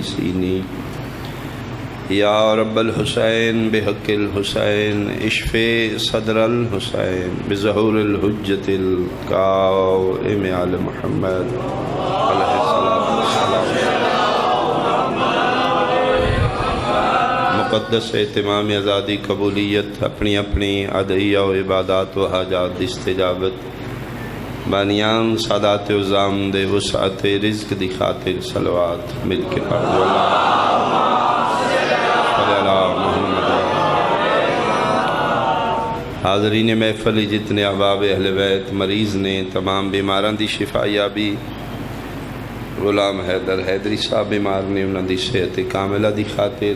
سینی یا رب الحسین بحق الحسین اشفِ صدر الحسین بظہور الحجت القائم آل محمد علیہ السلام. مقدس اہتمام ازادی قبولیت اپنی اپنی ادعیہ و عبادات و حاجات استجابت بانیان سادات عظام دے وسعت رزق دی خاطر صلوات مل کے پڑھ. حاضرین محفل جتنے احباب اہل بیت مریض نے تمام بیماران دی شفا یابی. غلام حیدر حیدری صاحب بیمار نے انہوں دی صحت کاملہ دی خاطر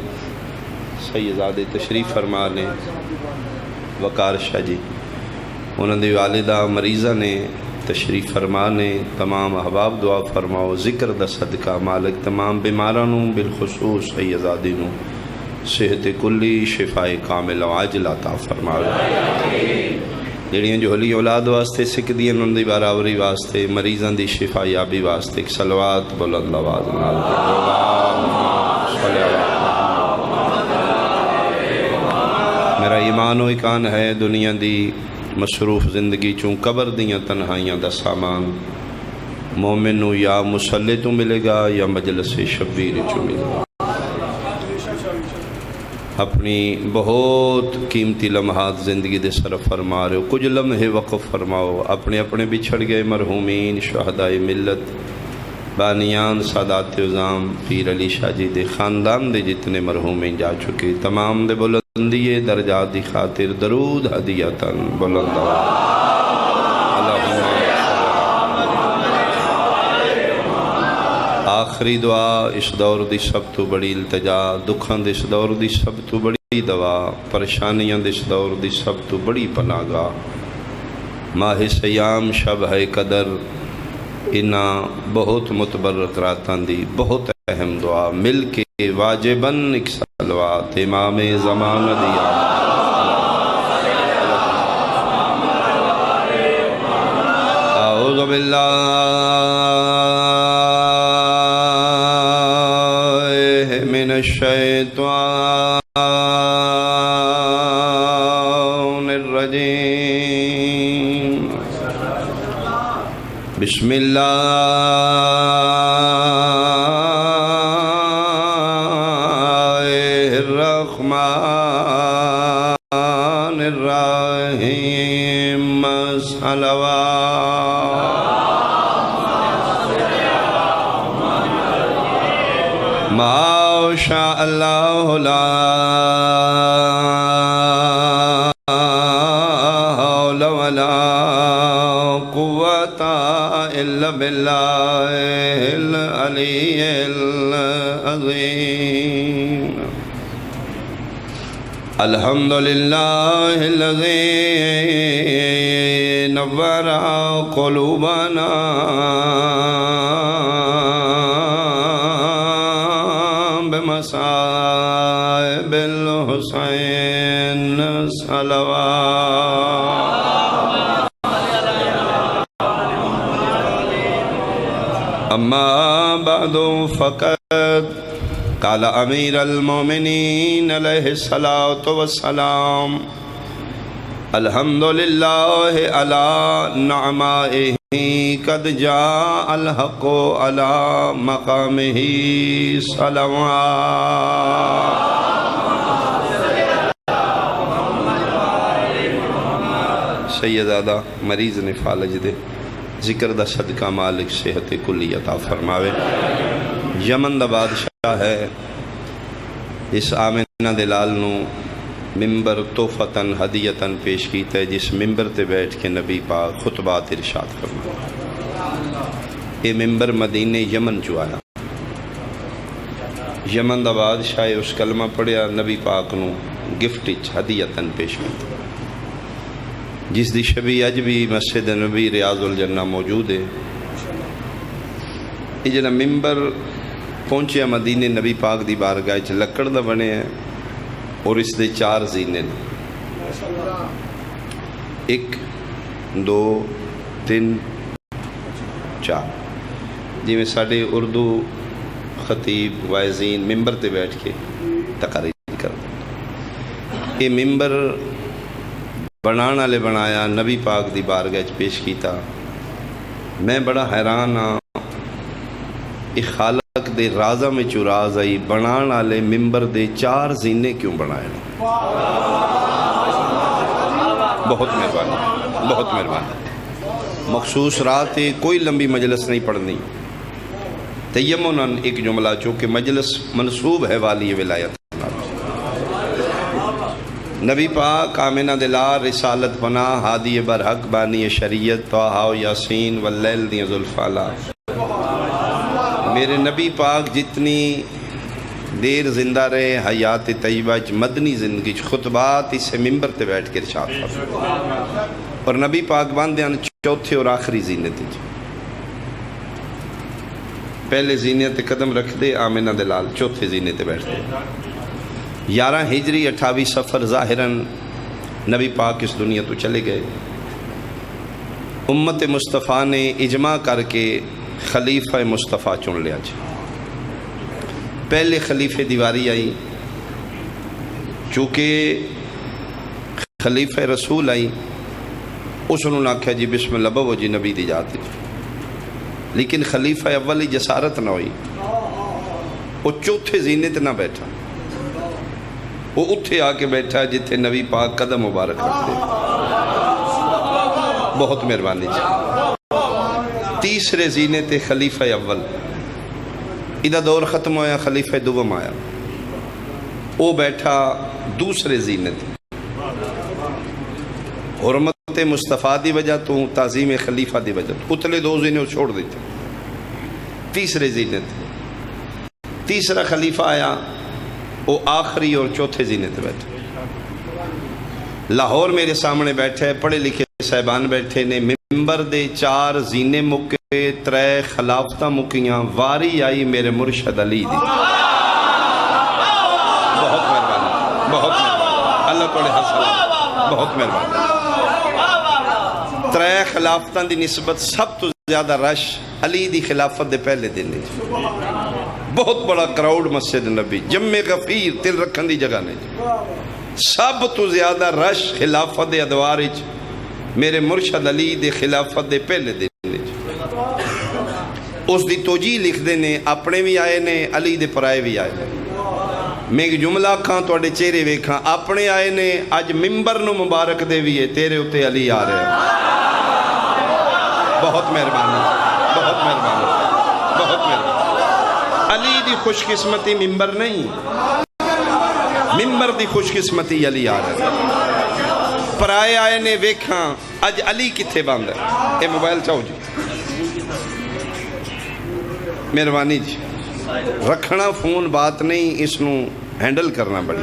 سیدزادے تشریف فرما نے. وقار شاہ جی انہوں دی والدہ مریضہ نے تشریف فرما نے. تمام احباب دعا فرماؤ ذکر دا صدقہ مالک تمام بیمارانوں بالخصوص سیدزادی نوں صحت کلی شفاء کامل و عاجل عطا فرماؤ. جڑیاں جھولی اولاد واسطے سکھ دیاں انہوں دی باراوری واسطے مریضاں دی شفا یابی واسطے ایک صلوات بلند آواز نال میرا ایمان و اکان ہے دنیا دی مصروف زندگی چوں قبر دیاں تنہائیاں دا سامان مومن نو یا مسلح تو ملے گا یا مجلس شبیر چوں ملے گا. اپنی بہت قیمتی لمحات زندگی دے صرف فرما رہے ہو. کچھ لمحے وقف فرماؤ اپنے اپنے بچھڑ گئے مرحومین شہدائے ملت بانیان سادات عظام پیر علی شاہ جی دے خاندان دے جتنے مرحومین جا چکے تمام دے بلندی درجات دی خاطر درود ہدیتاً بلند آخری دعا اس دور دی سب تو بڑی التجا دکھاں دے اس دور دی سب تو بڑی دوا پریشانیاں دے اس دور دی سب تو بڑی پناہگاہ ماہ سیام شب ہے قدر انہاں بہت متبرک راتاں دی بہت اہم دعا مل کے واجباً ایک صلوات امام زمان دیا. اعوذ باللہ من الشیطان الرجیم بسم اللہ الرحمن الرحیم. صلوات ما شاء اللہ لا حول ولا قوة الا باللہ العلی العظیم. الحمدللہ الذی نور قلوبنا بمصائب الحسین. صلوات. اما بعد فقط قال امیر المومنین علیہ الصلاۃ والسلام الحمدللہ علی نعمائہ قد جاء الحق علی مقامہ. صلوات. سیدزادہ مریض نے فالج دے ذکر دا صدقہ مالک صحت کلی عطا فرماوے. یمن دا بادشاہ ہے اس آمنہ دلال نو ممبر تحفتاً ہدیتاً پیش کیتا ہے جس ممبر تے بیٹھ کے نبی پاک خطبات ارشاد فرما. یہ ممبر مدینہ یمن جو آیا. یمن دا بادشاہ اس کلمہ پڑھیا نبی پاک نو گفٹ ہدیتاً پیش کیتا جس دی شبی اج بھی مسجد نبی ریاض الجنہ موجود ہے. یہ جنا ممبر پہنچیا مدینہ نبی پاک دی بارگاہ چ لکڑ دا بنے ہیں اور اس دے 4 زینے 1 2 3 4 جی میں ساڑھے اردو خطیب واعظین ممبر تے بیٹھ کے تقاریر کرتے. یہ ممبر بنانے والے بنایا نبی پاک دی بارگاہ پیش کیتا. میں بڑا حیران ہاں یہ خالق دے رازہ میں چراز آئی بنان والے ممبر دے 4 زینے کیوں بنائے. بہت مہربانی، بہت مہربانی. مخصوص رات کوئی لمبی مجلس نہیں پڑھنی. تیمناً ایک جملہ چونکہ مجلس منصوب ہے والی ولایت. نبی پاک آمنہ دلار رسالت پناہ ہادی برحق بانی شریعت طٰہٰ و یاسین واللیل دی ذوالفالا. میرے نبی پاک جتنی دیر زندہ رہے حیات طیبہ مدنی زندگی خطبات اسے ممبر تے بیٹھ کے ارشاد فرمائے. اور نبی پاک باندھے ہیں چوتھے اور آخری زینے تے. پہلے زینے تے قدم رکھ دے آمنہ دلال چوتھے زینے تے بیٹھ دے. 11 ہجری 28 سفر ظاہراً نبی پاک اس دنیا تو چلے گئے. امت مصطفیٰ نے اجماع کر کے خلیفہ مصطفیٰ چن لیا. پہلے خلیفہ دیواری آئی چونکہ خلیفہ رسول آئی اس نے آکھا جی بسم اللہ بابو جی نبی دی جاتی. لیکن خلیفہ اولی جسارت نہ ہوئی. وہ چوتھے زینے تے نہ بیٹھا. وہ اتھے آ کے بیٹھا جتھے نبی پاک قدم مبارک رکھتے. بہت مہربانی جی. تیسرے زینے تے خلیفہ اول ادھا دور ختم ہویا خلیفہ دوم آیا. وہ بیٹھا دوسرے زینے تے. حرمت مصطفیٰ دی وجہ تو تعظیم خلیفہ دی وجہ تو اتلے 2 زینے چھوڑ دیتے. تیسرے زینے تے تیسرا خلیفہ آیا وہ آخری اور چوتھے زینے تے بیٹھے. لاہور میرے سامنے بیٹھے پڑھے لکھے صاحبان بیٹھے نے. ممبر دے 4 زینے مکے 3 خلافتہ مکیاں واری آئی میرے مرشد علی دی. بہت مہربانی، بہت مہربانی. اللہ توڑے حسن بہت مہربانی. 3 خلافتہ دی نسبت سب تو زیادہ رش علی دی خلافت دے پہلے دن. بہت بڑا کراؤڈ مسجد نبی جمع غفیر تل رکھن دی جگہ نہیں. سب تو زیادہ رش خلافت دے ادوار میرے مرشد علی دے خلافت دے پہلے دن. اس دی توجیہ لکھ دے نے اپنے بھی آئے نے علی دے پرائے بھی آئے نے. میں ایک جملہ کھاں تو اڈے چہرے ویکھاں اپنے آئے نے اج ممبر نو مبارک دے بھی ہے تیرے ہوتے علی آ رہے ہیں. بہت مہربانی، بہت مہربانی، بہت مہربانی. علی دی خوش قسمتی ممبر نہیں، ممبر دی خوش قسمتی علی آ رہے ہیں. پرائے آئے نے ویکھاں اج علی کتھے بند ہے. اے موبائل چاہو جی مہربانی جی. رکھنا فون بات نہیں اس نو ہینڈل کرنا بڑی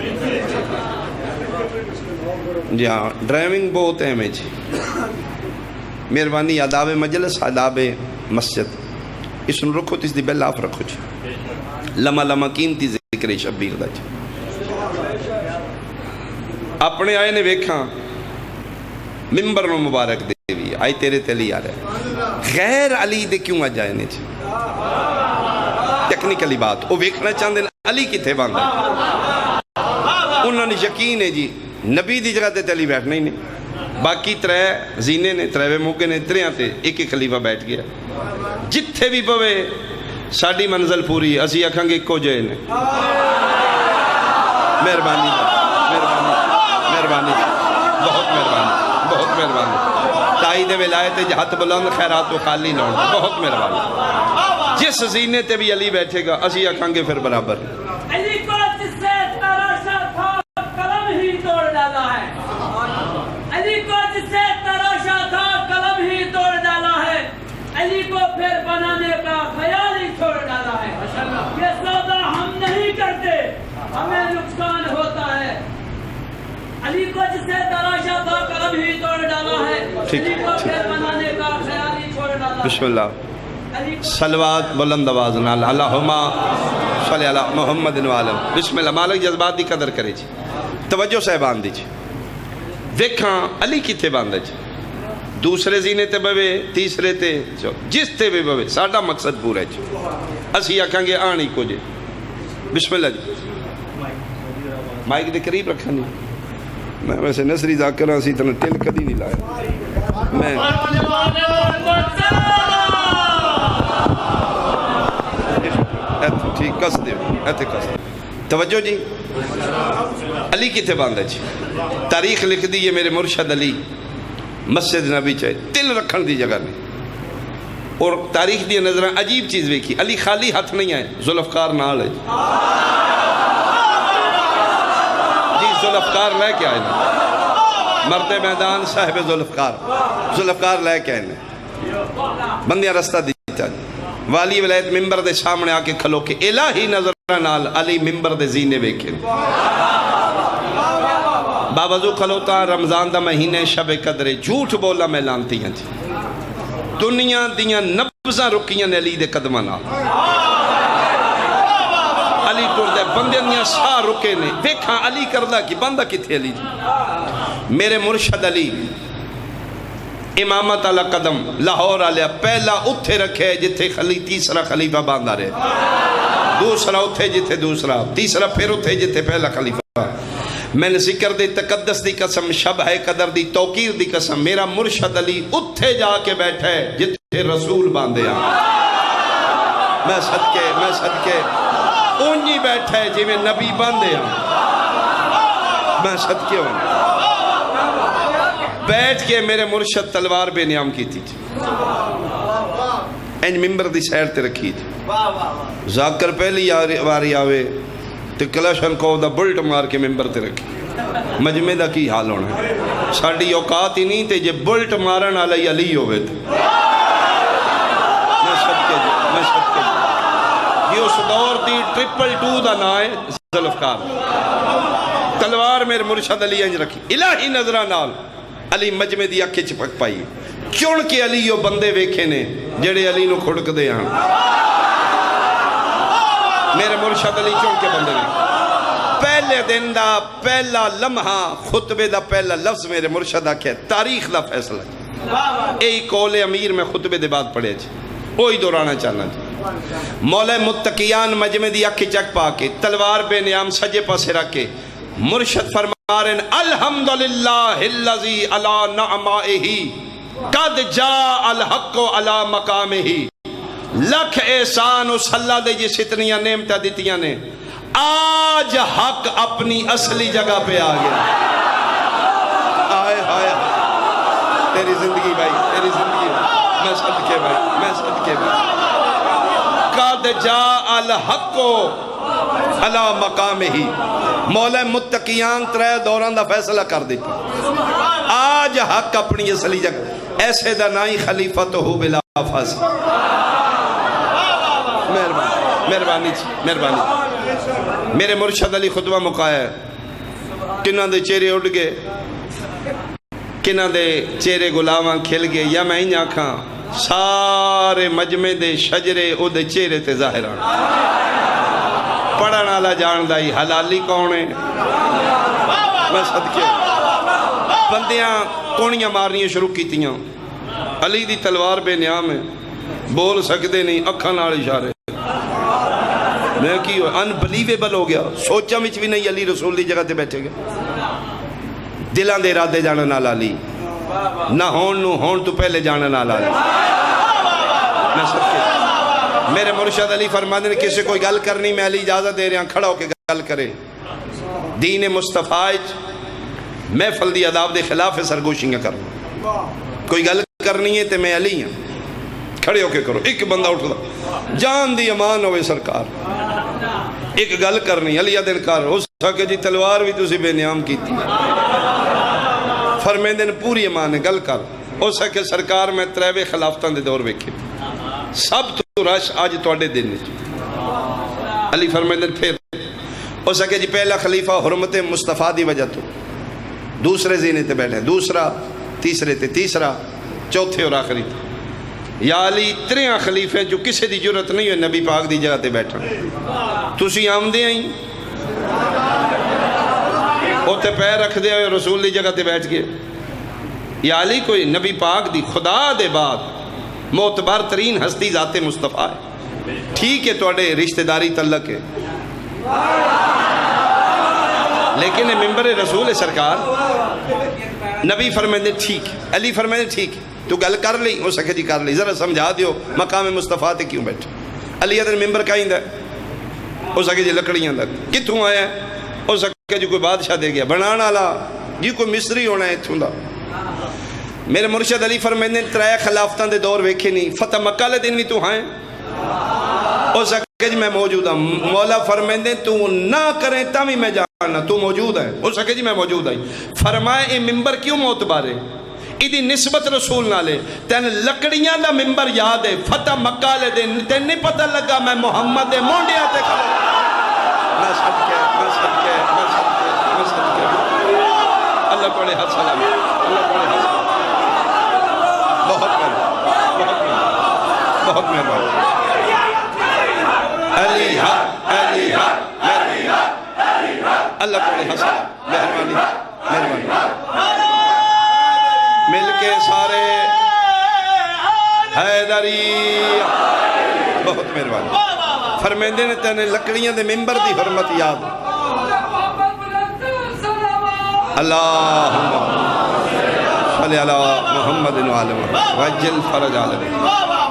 جی. ہاں ڈرائیونگ بہت اہم ہے جی. مہربانی آداب مجلس آداب مسجد اس نو رکھو تیس دی بیل آف رکھو جی. لمحہ لمحہ قیمتی ذکر شبیر دا جی. اپنے آئے نے ویکھاں ممبر نو مبارک دے بھی آئی تیرے تیلی آ رہے. غیر علی دے کیوں آ جائے نے جی. ٹیکنیکلی بات وہ ویکھنا چاہتے ہیں علی کتھے باندھا. انہوں نے یقین ہے جی نبی دی جگہ تے تیلی بیٹھنا ہی نہیں. باقی 3 زینے نے 3 موقع نے 3 تے ایک خلیفہ بیٹھ گیا. جتھے بھی پوے ساڑی منزل پوری اسی اکھاں گے کو جائے نے. مہربانی مہربانی مہربانی بہت مہربانی بہت مہربانی. تائید ولایت ہاتھ بلند خیرات و خالی نہ ہونا. بہت مہربانی. جس زینے تے بھی علی بیٹھے گا اسی اکھاں گے پھر برابر. علی کو جس سے تراشا تھا قلم ہی توڑ ڈالا ہے. علی کو جس سے تراشا تھا قلم ہی توڑ ڈالا ہے. علی کو پھر بنانے کا خیال ہی چھوڑ ڈالا ہے. یہ سودا ہم نہیں کرتے ہمیں نقصان ہوتا ہے. علی کو جس سے تراشا تھا قلم ہی توڑ ڈالا ہے. علی کو پھر بنانے کا خیال ہی چھوڑ ڈالا ہے. بسم اللہ. صلوات بلند آواز نال اللہم صلی اللہ محمد وعلم. بسم اللہ. مالک جذبات دی قدر کرے جی. توجہ صاحبان دی جی. ویکھاں علی کتھے باندھا جی. دوسرے زینے تے بوے تیسرے تے جس تے بھی بوے ساڈا مقصد پورا ہے جی. اسی آکھاں گے آنی کو جے. بسم اللہ جی. مائک دے قریب رکھا نہیں. میں ویسے نصری ذاکر اسی طرح ٹل کدی نہیں لایا. میں ٹھیک کس دے ایتھے کس. توجہ جی. علی کتے باندھا جی. تاریخ لکھ دی یہ میرے مرشد علی مسجد نبی چاہے تل رکھن دی جگہ نہیں. اور تاریخ دی نظرہ عجیب چیز ویکھی. علی خالی ہاتھ نہیں آئے, ذوالفقار نال ہے جی. ذوالفقار لے کے آئے نا, مرد میدان صاحب ذوالفقار لے کے آئے نا. بندیاں رستہ دیتا جی. والی ولایت ممبر دے سامنے آ کے کھلو کے الہی نظرہ نال علی ممبر دے زینے ویکھے. باوضو کھلوتا رمضان دا مہینے شب قدرے, جھوٹ بولا میں لانتی ہیں جی. دنیا دیاں نبضاں رکیاں نے علی دے قدمہ نال. علی ٹر دے بندے دیاں ساہ رکے نے. ویکھاں علی کردہ کی بندہ کتھے علی جی. میرے مرشد علی امامت علی قدم لاہور علیہ پہلا اتھے رکھے جتھے تیسرا خلیفہ باندھا رہے, دوسرا اتھے جتھے دوسرا, تیسرا پھر اتھے جتھے پہلا خلیفہ. میں نے ذکر دے تقدس دی قسم, شب ہے قدر دی توقیر دی قسم, میرا مرشد علی اتھے جا کے بیٹھے جتھے رسول باندھے ہیں. میں صدقے اونجی بیٹھے جی میں نبی باندھے ہیں. میں صدقے ہوں بیٹھ کے میرے مرشد تلوار بے نیام کی تھی. انج ممبر دی سیر تے رکھی تھی. ذاکر پہلی واری آوے تے کلاشن کو دا بلٹ مار کے ممبر تے رکھی. مجمع دا کی حال ہونا ہے. ساڑی اوقات ہی نہیں تے جے بلٹ مارن علی علی ہوئے تھے. میں صدقے جی. یہ اس دور دی 222 دا نا ہے ذوالفقار. تلوار میرے مرشد علی انج رکھی. الہی نظرہ نال علی مجمع دی اکھے چپک پائی. چون کے علی یو بندے ویکھے نے جڑے علی نو کھڑک دے ہیں. میرے مرشد علی چون کے بندے نے. پہلے دن دا پہلا لمحہ خطبے دا پہلا لفظ میرے مرشد آکھے تاریخ دا فیصلہ. اے قول امیر میں خطبے دے بعد پڑھے جی. وہی دہرانا چاہنا جی. مولا متقیان مجمع دی اکھی چک پا کے تلوار بے نیام سجے پاسے رکھ کے مرشد فرما رہے ہیں الحمدللہ اللذی علی نعمائہی قد جاء الحق علی مقامہی. لکھ احسان اس اللہ دے جس اتنیاں نعمتیں دیتیاں نے, آج حق اپنی اصلی جگہ پہ آ گیا. آئے آئے تیری زندگی بھائی, تیری زندگی. میں صدقے بھائی. قد جاء الحق علی مقامہی. مولا متقیان ترے دوران دا فیصلہ کر دیتا. آج حق اپنی اصلی جگہ. ایسے دا نائی خلیفہ تو ہو بلا فاصل. مہربانی. میرے مرشد علی خطبہ مکایا. کنہ دے چہرے اڑ گئے, کنہ دے چہرے گلاواں کھل گئے. یا میں ہی آکھاں سارے مجمع دے شجرے او دے چہرے تے ظاہر آن. پڑھن والا جان دائی حلالی کون ہے. میں صدقے بندیاں کونیاں مارنیاں شروع کیتیاں. علی دی تلوار بے نیام ہے, بول سکتے نہیں, اکھاں نال اشارے. میں کی انبلیویبل ہو گیا. سوچا مچ بھی نہیں علی رسول دی جگہ تے بیٹھے گئے. دلان دے ارادے جانا نال علی نہ ہون تو پہلے جانا نال علی. میں صدقے میرے مرشد علی فرماتے ہیں کسی کوئی گل کرنی میں علی اجازت دے رہے ہیں کھڑا ہو کے گل کرے. دین مصطفیٰ محفل دی آداب دے خلاف سرگوشیاں کرنا. کوئی گل کرنی ہے تے میں علی ہوں, کھڑے ہو کے کرو. ایک بندہ اٹھتا جان دی امان ہوئے سرکار, ایک گل کرنی علی دن کر ہو سکے جی تلوار بھی تسی بے نیام کی تھی. فرمین دن پوری امان ہے گل کر. ہو سکے سرکار میں تریوے خلافتان دے دور ویکھے سب تو رش آج توڑے دن. علی فرمین دن پھر ہو سکے جی پہلا خلیفہ حرمت مصطفیٰ دی وجہ تو دوسرے زینے تے بیٹھے, دوسرا تیسرے تے تیسرا چوتھے اور آخری تے. یا علی تریاں خلیفے جو کسی دی جرت نہیں ہے نبی پاک دی جگہ تے بیٹھا. تسی آمدے آئیں ہوتے پیر رکھ دے ہوئے رسول دی جگہ تے بیٹھ گئے. یا علی کوئی نبی پاک دی خدا دے بعد معتبر ترین ہستی ذات مصطفیٰ ہے. ٹھیک ہے تواڈے رشتہ داری تعلق ہے لیکن ممبر رسول ہے سرکار نبی فرمائے ٹھیک علی فرمائے ٹھیک تو گل کر لی ہو سکے جی کر لی ذرا سمجھا دیو مقام مصطفیٰ تے کیوں بیٹھے علی ادھر ممبر کہیں دا ہو سکے جی لکڑیاں دا کتوں آیا ہو سکے جی کوئی بادشاہ دے گیا بنانا والا جی کوئی مصری ہونا ہے اتھوں دا میرے مرشد علی فرمائے ترائے خلافتان دے دور ویکھے نہیں فتح مکہ لے دن بھی تو ہائیں ہو سکے جی میں موجود ہوں مولا فرمائے تو نہ کریں تامی میں جاننا تو موجود ہے ہو سکے جی میں موجود ہوں فرمائے اے ممبر کیوں معتبر ہے ایدی نسبت رسول نہ لے تین لکڑیاں دا ممبر یاد ہے فتح مکہ لے دن تین نہیں پتہ لگا میں محمد مونڈیا تے کھڑا میں صدقے اللہ پڑھے حد سلام اللہ پڑھے حد سلام بہت مہربان علی حق اللہ پڑھے حد سلام مہربانی مل کے سارے حیدری بہت مہربانی فرمیندے نے تینے لکڑیاں دے ممبر دی حرمت یاد اللہم صلی اللہ محمد وعلم وجل فرج عالم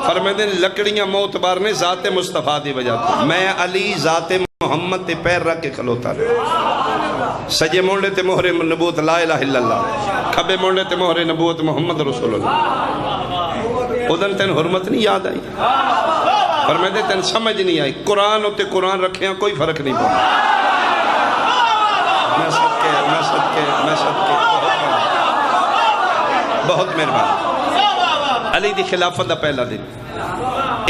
فرمیندے نے لکڑیاں معتبر نے ذات مصطفیٰ دی وجہ تو میں علی ذات محمد تے پیر رکھ کے کھلوتا رہے سجے مونڈے تے مہر نبوت لا الہ الا اللہ کھبے مونڈے تے مہر نبوت محمد رسول اللہ ادھن تین حرمت نہیں یاد آئی فرمیندے تین سمجھ نہیں آئی قرآن ہوتے قرآن رکھے ہیں کوئی فرق نہیں پڑا میں صدقے بہت مہربان علی دی خلافت دا پہلا دن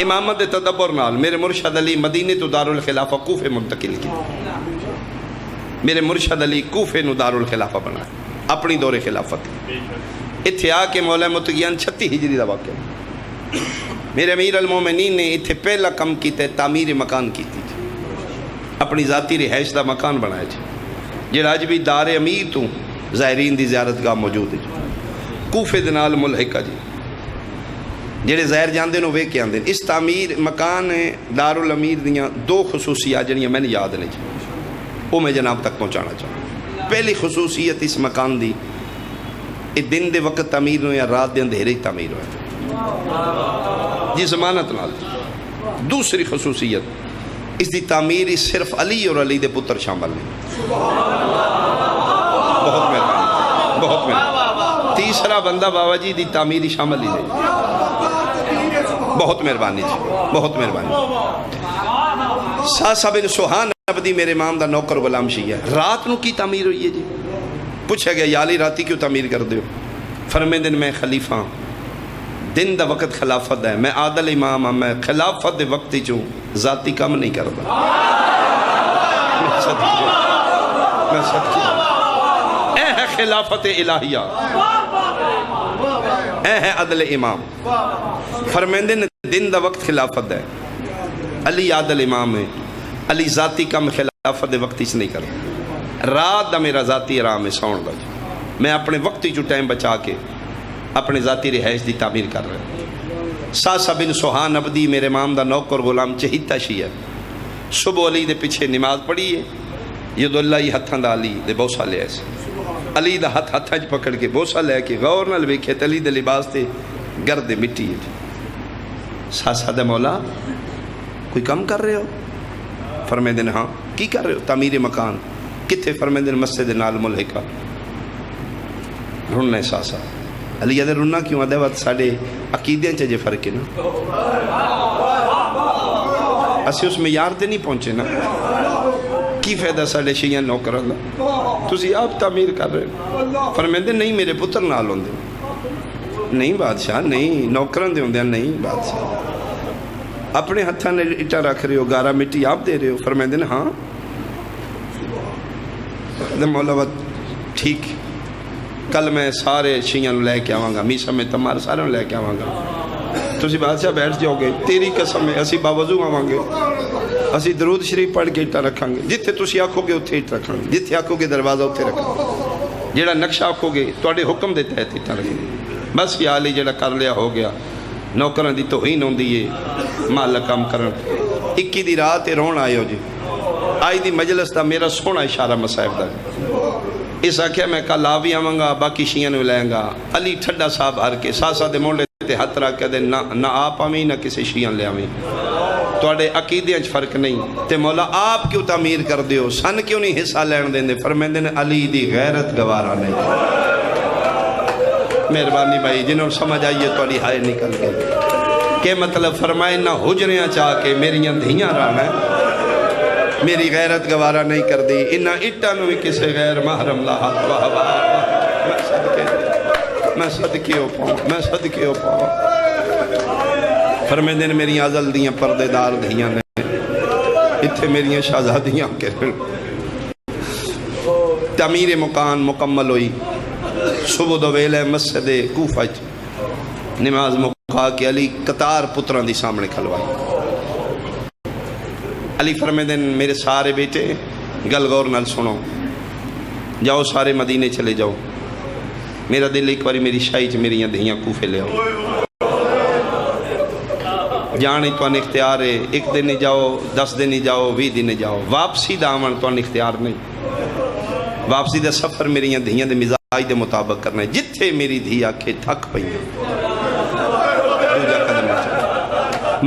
امامت دے تدبر نال میرے مرشد علی مدینے تو دار الخلافہ کوفے منتقل کی میرے مرشد علی کوفے نو دار الخلافہ بنا اپنی دور خلافت اتھے آکے مولا متقیان 36 ہجری دا واقع میرے امیر المومنین نے اتھے پہلا کم کیتے تعمیر مکان کی تھی اپنی ذاتی رہائش دا مکان بنائے جی جڑا اج بھی دار امیر تو زائرین دی زیارت گاہ موجود ہے کوفے دنال ملحقہ جی جڑے زائر جاندے نو وے کے آندے اس تعمیر مکان دار الامیر دیاں 2 خصوصیات جڑیاں میں نے یاد نہیں جی وہ میں جناب تک پہنچانا چاہوں پہلی خصوصیت اس مکان دی دن دے وقت تعمیر نو یا رات دے اندھیرے تعمیر ہوئے جی ضمانت نال دوسری خصوصیت اس دی تعمیر صرف علی اور علی دے پتر شامل ہیں بہت مہربانی تیسرا بندہ بابا جی دی تعمیری شامل ہی نہیں بہت مہربانی جی بہت مہربانی ساسا بن سوہان عبدی میرے امام دا نوکر غلام شیعہ رات نو کی تعمیر ہوئی ہے جی پوچھا گیا یا علی راتی کیوں تعمیر کر دیو فرمائے دن میں خلیفہ ہوں دن دا وقت خلافت ہے میں عادل امام ہوں میں خلافت دے وقت ہی چوں ذاتی کام نہیں کرتا میں صدقے اے ہے خلافت الہیہ اے ہے عدل امام فرمائے دن دا وقت خلافت ہے علی عادل امام ہے علی ذاتی کام خلافت دے وقت ہی نہیں کرتا رات دا میرا ذاتی آرام ہے سون دا میں اپنے وقت ہی جو ٹائم بچا کے اپنے ذاتی رہائش دی تعمیر کر رہے ہیں ساسا بن سوہان عبدی میرے امام دا نوکر غلام چہیتا شیعہ صبح علی دے پیچھے نماز پڑھی ہے ید اللہ ہی ہتھاں دا علی دے بوسا لے ایسے علی دا ہتھاں چ پکڑ کے بوسا لے کے غور نال ویکھے علی دے لباس تے گرد مٹی ہے ساسا دے مولا کوئی کم کر رہے ہو فرمائے دن ہاں کی کر رہے ہو تعمیر مکان کتھے فرمائے دن مسجد نال ملحقہ رننا ہے ساسا علی ادھر رننا کیوں ادھے وقت ساڑھے عقیدیں چجے فرق ہے نا اسی اس میں یار تے نہیں پہنچے نا کی فائدہ ساڑھے شیعہ نوکر اللہ تسی آپ تعمیر کر رہے فرمائے دن نہیں میرے پتر نال ہوں دے نہیں بادشاہ نہیں نوکران دے ہوں دے نہیں بادشاہ اپنے ہتھاں نے اٹا رکھ رہے ہو گارا مٹی آپ دے رہے ہو فرمائے دن ہاں مولا وقت ٹھیک کل میں سارے شیعہ لے کے آواں گا میسا میں تمہار سارے لے کے آواں گا تسی بادشاہ بیٹھ جاؤ گے تیری قسم ہے اسی باوضو آواں گے اسی درود شریف پڑھ کے اٹا رکھاں گے جتھے تسی آکھو گے اتھے اٹا رکھاں گے جتھے آکھو گے دروازہ اتھے رکھاں گے جیڑا نقشہ آکھو گے تواڈے حکم دے تحت اٹا رکھاں گے بس یا علی جیڑا کر لیا ہو گیا نوکران دی توہین ہوندی ہے مال کام کرن 21 دی رات رون آئے ہو جی آئی دی مجلس دا میرا سونا اشارہ مصائب دا اس آکھیا میں کل آوی آواں گا باقی شیعہ نو لائیں گا علی ٹھڈا صاحب ہر کے ساسا دے مونڈے تے ہاتھ رکھ کے دے نہ آپ آویں نہ کسی شیعہ لے آویں توڑے عقیدے انچ فرق نہیں تے مولا آپ کیوں تعمیر کر دیو سن کیوں نہیں حصہ لین دیں دے فرمیندے نے علی دی غیرت گوارا نہیں مہربانی بھائی جنہوں سمجھ آئیے توڑی ہائے نکل گئی کہ مطلب فرمائے نہ حجریاں چاہ کے میریاں دھیاں رانا ہے میری غیرت گوارا نہیں کر دی انہا اٹھا نوی کسے غیر محرم لاحت وحبا میں صدقے ہو پاؤں فرمیندے نے میری آزل دیاں پردے دار دھیاں نے اتھے میری شہزادیاں کے تعمیر مکان مکمل ہوئی صبح دو ویلے مسجد کوفہ نماز مکا کے علی قطار پتران دی سامنے کھلوائی علی فرمیندے میرے سارے بیٹے گل غور نال سنو جاؤ سارے مدینے چلے جاؤ میرا دل ایک باری میری شاہی چ میری دھیاں کوفے لے آؤ جانے تو ان اختیار ہے 1 دن نہیں جاؤ 10 دن نہیں جاؤ 20 دن نہیں جاؤ واپسی دا آمن تو ان اختیار نہیں واپسی دا سفر میری دھیاں دے مزاج دے مطابق کرنا ہے جتھے میری دھی آکھے تھک پئی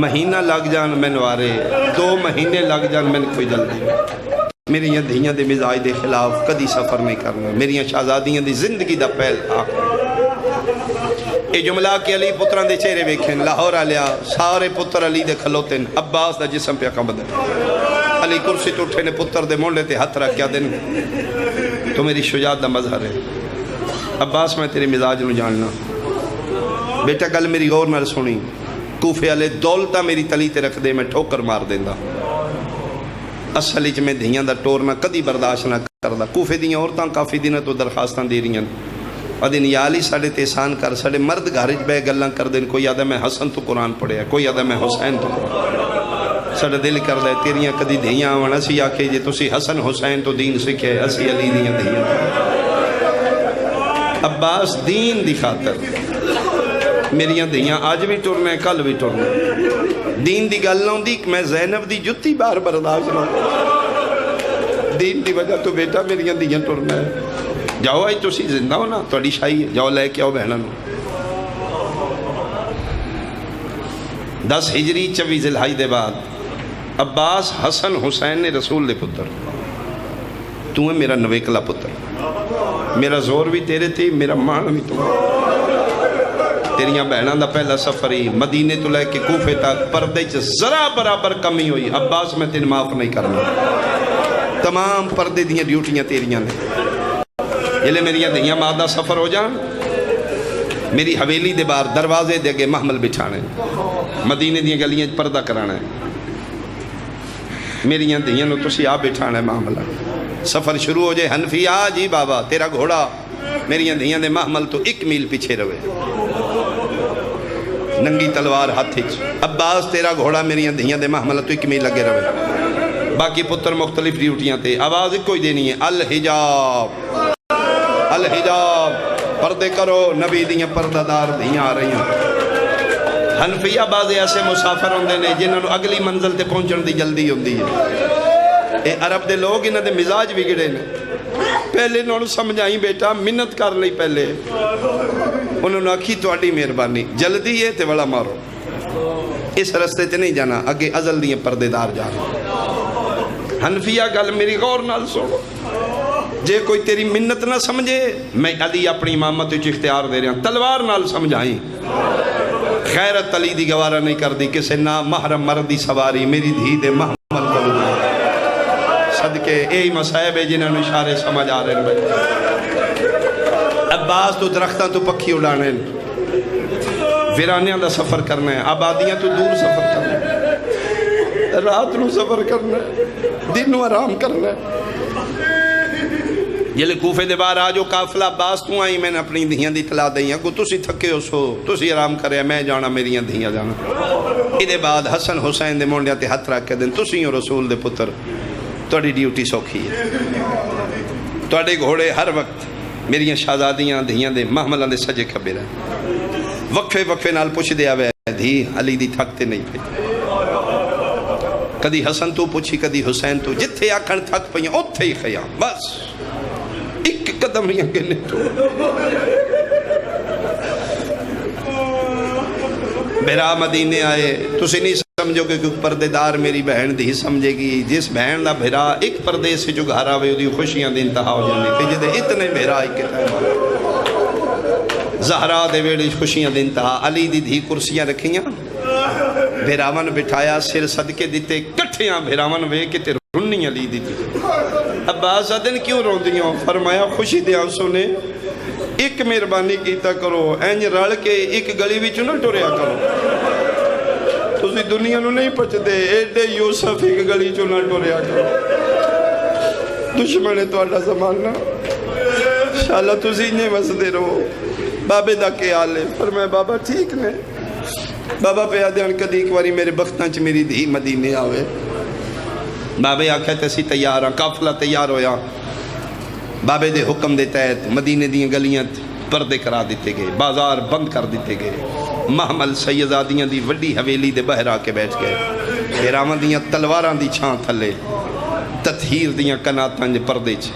مہینہ لگ جان میں نوارے 2 مہینے لگ جان میں کوئی جلدی میری دھیاں دے مزاج دے خلاف کدی سفر نہیں کرنا میری شہزادیاں دی زندگی دا پہل آخر اے جملہ کے علی پتران دے چہرے ویکھیں لاہور آلیا سارے پتر علی دے کھلوتن عباس دا جسم پہ قبض علی کرسی تو اٹھے نے پتر دے مونڈے تے ہتھ رکھ کیا دن تو میری شجاعت دا مظہر ہے عباس میں تیرے مزاج نو جاننا بیٹا کل میری غور نال سنی کوفے والے دولتہ میری تلی تے رکھ دے میں ٹھوکر مار دیندہ اصلی چ میں دھیاں دا ٹورنا کدی برداشت نہ کردا کوفے دیاں عورتاں کافی دنوں تو درخواستاں دے رہی ہیں ادین یا علی ساڑے تے احسان کر ساڑے مرد گھرج بے گلاں کر دین کوئی آدھا میں حسن تو قرآن پڑھے کوئی آدھا میں حسین تو قرآن ساڑے دل کر دے تیریاں کدی دھیاں آوان اسی آکھے جے تسی حسن حسین تو دین سکھے اسی علی دیاں دھیاں عباس دین دی خاطر میریاں دھیاں آج بھی ٹرنے کل بھی ٹرنے دین دی گل نہ دی میں زینب دی جتی بار برداشت نہ دین دی وجہ تو بیٹا میریاں دھیاں ٹرنا ہے جاؤ آئی تو سی زندہ ہو نا توڑی شاہی ہے جاؤ لے کے آؤ بہنن 10 ہجری 24 ذوالحج دے بعد عباس حسن حسین نے رسول دے پتر تو ہے میرا نویکلا پتر میرا زور بھی تیرے تھی میرا مان بھی تو تیریاں بہنان دا پہلا سفری مدینے تو لے کے کوفے تک پردے چ ذرا برابر کمی ہوئی عباس میں تین معاف نہیں کرنا تمام پردے دیاں ڈیوٹیاں تیریاں نے یہ لے میری دھیاں مادہ سفر ہو جان میری حویلی دے بار دروازے دے گے محمل بچھانے مدینے دیاں گلیاں پردہ کرانا ہے میری دھیاں نو تسی آپ بچھانا ہے محملہ سفر شروع ہو جائے حنفی آ جی بابا تیرا گھوڑا میری دھیاں دے محمل تو 1 میل پیچھے روے ننگی تلوار ہاتھ ہچ عباس تیرا گھوڑا میری دھیاں دے محمل تو 1 میل لگے روے باقی پتر مختلف ڈیوٹیاں تے آواز کوئی دینی ہے الحجاب الحجاب پردے کرو نبی دیاں پردہ دار دیاں آ رہی ہیں حنفیہ بعض ایسے مسافر ہوندے نے جنہوں نے اگلی منزل تے پہنچن دی جلدی ہوندی ہے اے عرب دے لوگ انہاں دے مزاج بگڑے نے پہلے انہوں سمجھائیں بیٹا منت کر لئی پہلے انہوں نے آکھی تو اڈی مہربانی جلدی ہے تے بڑا مارو اس رستے تے نہیں جانا اگے ازل دیاں پردے دار جانا حنفیہ گل میری غور نال سنو جے کوئی تیری منت نہ سمجھے میں علی اپنی امامت وچ اختیار دے رہا ہوں تلوار نال سمجھائیں غیرت علی دی گوارا نہیں کر دی کسے نہ محرم مردی سواری میری دھی دے محمل کو صدقے اے مسائب ہے جنہوں نے اشارے سمجھ آ رہے ہیں عباس تو درختہ تو پکھی اڑانے ویرانیاں دا سفر کرنا ہے آبادیاں تو دور سفر کرنا ہے رات نو سفر کرنا ہے دن نو آرام کرنا ہے جلے کوفے دے بار آجو قافلہ عباس تو آئی میں نے اپنی دھیاں دی اطلاع دئیاں کو تسی تھکے ہو سو تسی آرام کرے میں جانا میریاں دھیاں جانا ادھے بعد حسن حسین دے مونڈیا تے ہتھ رکھ کے دن تسی ہو رسول دے پتر توڑی ڈیوٹی سوکھی ہے توڑے گھوڑے ہر وقت میریاں شہزادیاں دھیاں دے محملہ دے سجے کھبے رہے وقفے وقفے نال پوچھ دے آوے دھی علی دی تھکتے نہیں پہ کدی حسن تو پوچھی کدی حسین تو، جتھے آکھن تھک پئیاں اوتھے ہی خیام، بس ایک قدم ہی اگے نہیں تو۔ میرا مدینے آئے، تسی نہیں سمجھو کہ پردے دار میری بہن دی سمجھے گی، جس بہن دا بھیرا ایک پردے سے جو گھر آوے دی خوشیاں دی انتہا ہو جانے، کہ جدے اتنے بھیرا ایک ٹائم زہرا دے ویڑی خوشیاں دی انتہا، علی دی دھی کرسیاں رکھیاں، بھیراون بٹھایا، سر صدقے دیتے کٹھیاں، بھیراون وے کے تے رنی علی دی تھی۔ عباس دن کیوں رو دیاں؟ فرمایا خوشی دے آنسوں نے ایک مہربانی کیتا کرو، اینج رل کے ایک گلی وچ نہ ٹریا کرو، تسی دنیا نو نہیں پچھتے، ایڈے یوسف ایک گلی چ نہ ٹریا کرو، دشمن تہاڈا زمانہ، انشاءاللہ تسی نہیں وسدے رہو۔ بابے دا کیا حال ہے؟ فرمایا بابا ٹھیک نے۔ بابا پہ آدھے کدی ایک واری میرے بختاں چ میری دھی مدینے آوے، بابے آکھیا تے اسی تیار ہاں، قافلہ تیار ہویا، بابے دے حکم دے تحت مدینے دیاں گلیاں پردے کرا دیتے گئے، بازار بند کر دیتے گئے، محمل سیدادیاں دی وڈی حویلی دے باہر آ کے بیٹھ گئے، بھیراواں دیاں تلواراں دی چھاں تھلے، تطہیر دیاں کناتاں دے پردے چ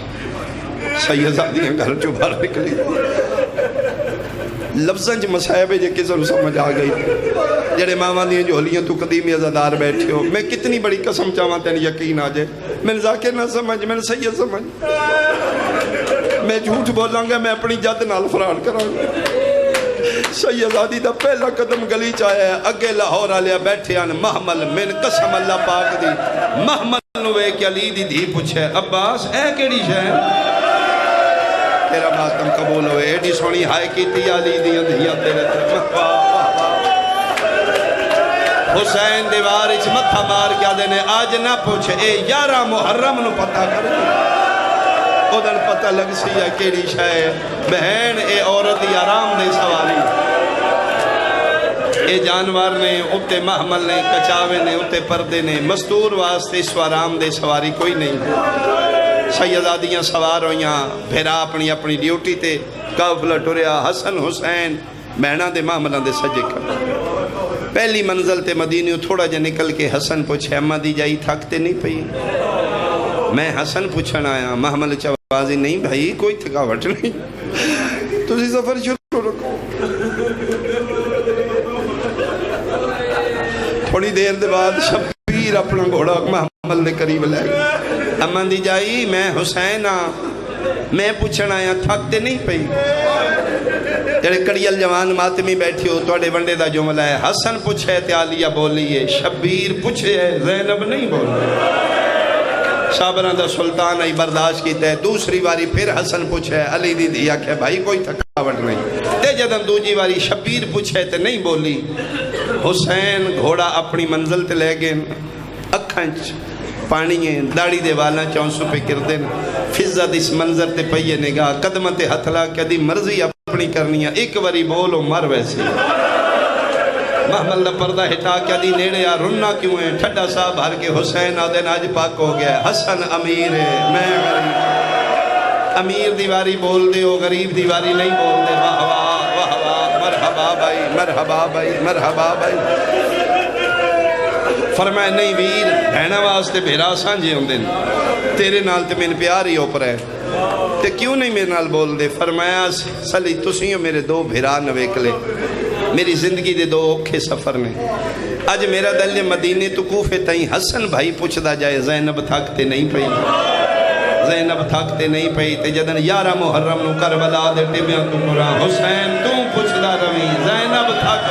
سیدادیاں گھر چوں باہر نکلی، لفظاں چ مسائب جے کسے نوں سمجھ آ گئی، جڑے ماواں دیاں جھولیاں تو قدیمی عزادار بیٹھے ہو، میں کتنی بڑی قسم چاواں تین یقین آ جائے، میں ذاکر نہ سمجھ، میں سید سمجھ، میں جھوٹ بولاں گا، میں اپنی جد نال فراڈ کراں گا۔ سیدادی دا پہلا قدم گلی چایا ہے، اگے لاہور آلیا بیٹھے آن، محمل من قسم اللہ پاک دی، محمل نوے کہ علی دی دھی پوچھے عباس اے کیڑی شے تیرا ماتم قبول ہوئے، ایڈی سونی ہائے کیتی علی دیاں دھیاں تیرے تے، حسین دیوار اچ متھا مار کیا دینے، آج نہ پوچھے اے 11 محرم نو پتہ کر ادھر پتہ لگ سی ہے کیڑی شے، بہن اے عورت یا آرام دے سواری، اے جانور نے اتے محمل نے کچاوے نے اتے پردے نے، مستور واسطے اس آرام دے سواری کوئی نہیں، سیدادیاں سوار ہویاں، بھیرا اپنی اپنی ڈیوٹی تے، قافلہ ٹریا، حسن حسین بہناں دے محملاں دے سجے کر، پہلی منزل تے مدینیوں تھوڑا جا نکل کے حسن پوچھے اماں دی جائی تھکتے نہیں پئی؟ میں حسن پوچھن آیا، محمل چوازی نہیں بھائی کوئی تھکاوٹ نہیں، تسی سفر شروع رکھو۔ تھوڑی دیر دے بعد شبیر اپنا گھوڑا محمل دے قریب لے گیا، اماں دی جائی میں حسین ہاں، میں پوچھن آیا تھکتے نہیں پئی؟ جڑے کڑیل جوان ماتمی بیٹھی ہو توڑے ونڈے دا جملہ ہے، حسن پوچھے تے عالیہ بولیے، شبیر پوچھے زینب نہیں بولی، صابران دا سلطان ای برداشت کیتا ہے، دوسری واری پھر حسن پوچھے، علی دی دیا کہ بھائی کوئی تھکاوٹ نہیں، تے جدن دوجی واری شبیر پوچھے تے نہیں بولی، حسین گھوڑا اپنی منزل تے لے گئے، اکھنچ پانییں داڑی دے والا چونسوں پہ کردن، فضت اس منظر تے پئیے نگاہ، قدمت ہتھلا کدی مرضی اپنی کرنی ہے، ایک واری بولو مر ویسے، محمل دا پردہ ہٹا کیا دی نیڑے آ رننا کیوں ہے، ٹھڈا صاحب ہر کے حسین آدھے آج پاک ہو گیا ہے، حسن امیر ہے میں غریب، امیر دیواری بول دے ہو غریب دیواری نہیں بول دے، واہ واہ واہ واہ مرحبا بھائی مرحبا بھائی مرحبا بھائی، فرمائے نہیں ویر بہنہ واسطے بھیرا سانجے ہوں دن، تیرے نال تے میں پیار ہی اوپر ہے، تے کیوں نہیں میرے نال بول دے، فرمایا سلی تسیوں میرے دو بھیرا نویکلے، میری زندگی دے دو اوکھے سفر نے، آج میرا دل مدینے تو کوفے تائیں حسن بھائی پوچھ دا جائے زینب تھکتے نہیں پئی، زینب تھکتے نہیں پئی، تے جدن 11 محرم نو کربلا دے ٹیمیاں تو قرآن، حسین تو پوچھ دا روی زینب تھک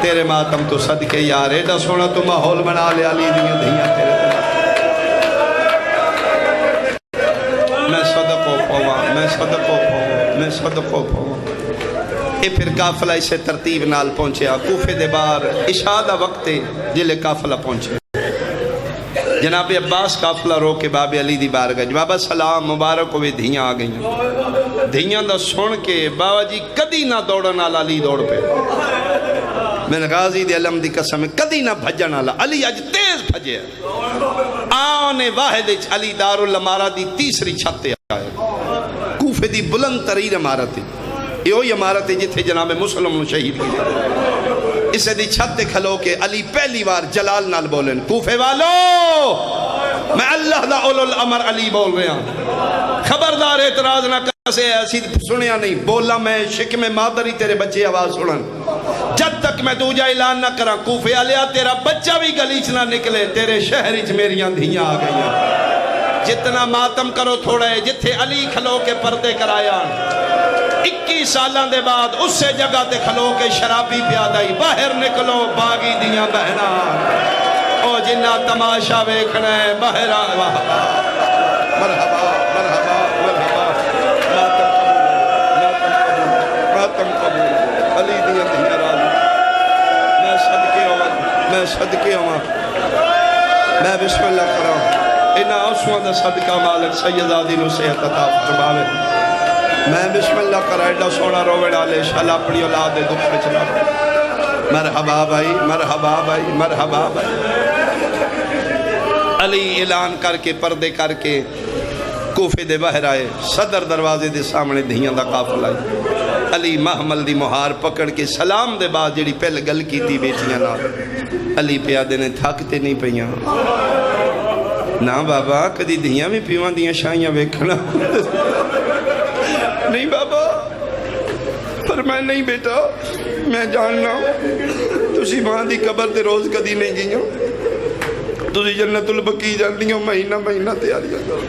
تیرے ماتم تو صدقے یار، ایڈا سونا تو ماحول بنا لے علی دیاں دھیاں تیرے میں صدقوں پاواں میں صدقوں پاواں میں صدقوں پاواں۔ اے پھر قافلہ اسے ترتیب نال پہنچیا، کوفے دے بار عشاء دا وقت جلے قافلہ پہنچے، جناب عباس قافلہ رو کے باب علی دی بار گئے، بابا سلام مبارک ہوئے دھیاں آ گئیں، دھیاں دا سن کے بابا جی کدی نہ دوڑن آل علی دوڑ پہ، میں غازی دے علم دی قسم کدی نہ بھجن آلا، علی اج تیز بھجے آنے واحد علی دار الامارہ دی تیسری چھتے آئے، کوفے دی بلند ترین امارت ہے، یہ وہی امارت ہے جتھے جناب مسلم شہید کی اسے دی چھت تے کھلو کے علی پہلی بار جلال نال بولن کوفے والو میں اللہ دا اولو الامر علی بول رہا ہوں خبردار اعتراض نہ کسے ایسی سنیا نہیں بولا میں شکم مادری تیرے بچے آواز سنن جب تک میں دوجہ اعلان نہ کرا کوفے آلیا تیرا بچہ بھی گلیچ نہ نکلے تیرے شہری چ میریاں دھیاں آ گئی ہیں جتنا ماتم کرو تھوڑا ہے جتھے علی کھلو کے پردے کرایا 21 سالان دے بعد اس سے جگہ تے کھلو کے شرابی پیادائی باہر نکلو باغی دیاں بہنا او جنہ تماشا ویکھنا ہے باہر مرحبا مرحبا مرحبا ماتم قبول علی دیاں دیاں راضی میں صدقے ہوں میں بسم اللہ کروں انہا آنسوان دا صدقہ مالک سیدادی نو صحت عطا فرماوے میں بسم اللہ کرا ایڈا سونا روے ڈالے شالا اپنی اولاد دے دکھ میں چلا مرحبا بھائی مرحبا بھائی مرحبا بھائی علی اعلان کر کے پردے کر کے کوفے دے باہر آئے صدر دروازے دے سامنے دھیاں دا قافل آئی علی محمل دی مہار پکڑ کے سلام دے بعد جڑی پہلے گل کی تھی بیٹیاں نال علی پیادے نے تھکتے نہیں پہیاں نا بابا کدی دھیاں بھی پیوان دیاں شائیاں ویکھنا نہیں بابا پر میں نہیں بیٹا میں جاننا تسی ماں دی قبر تے روز کدی نہیں گئیاں تسی جنت البقی جاندیاں مہینہ مہینہ تیاریاں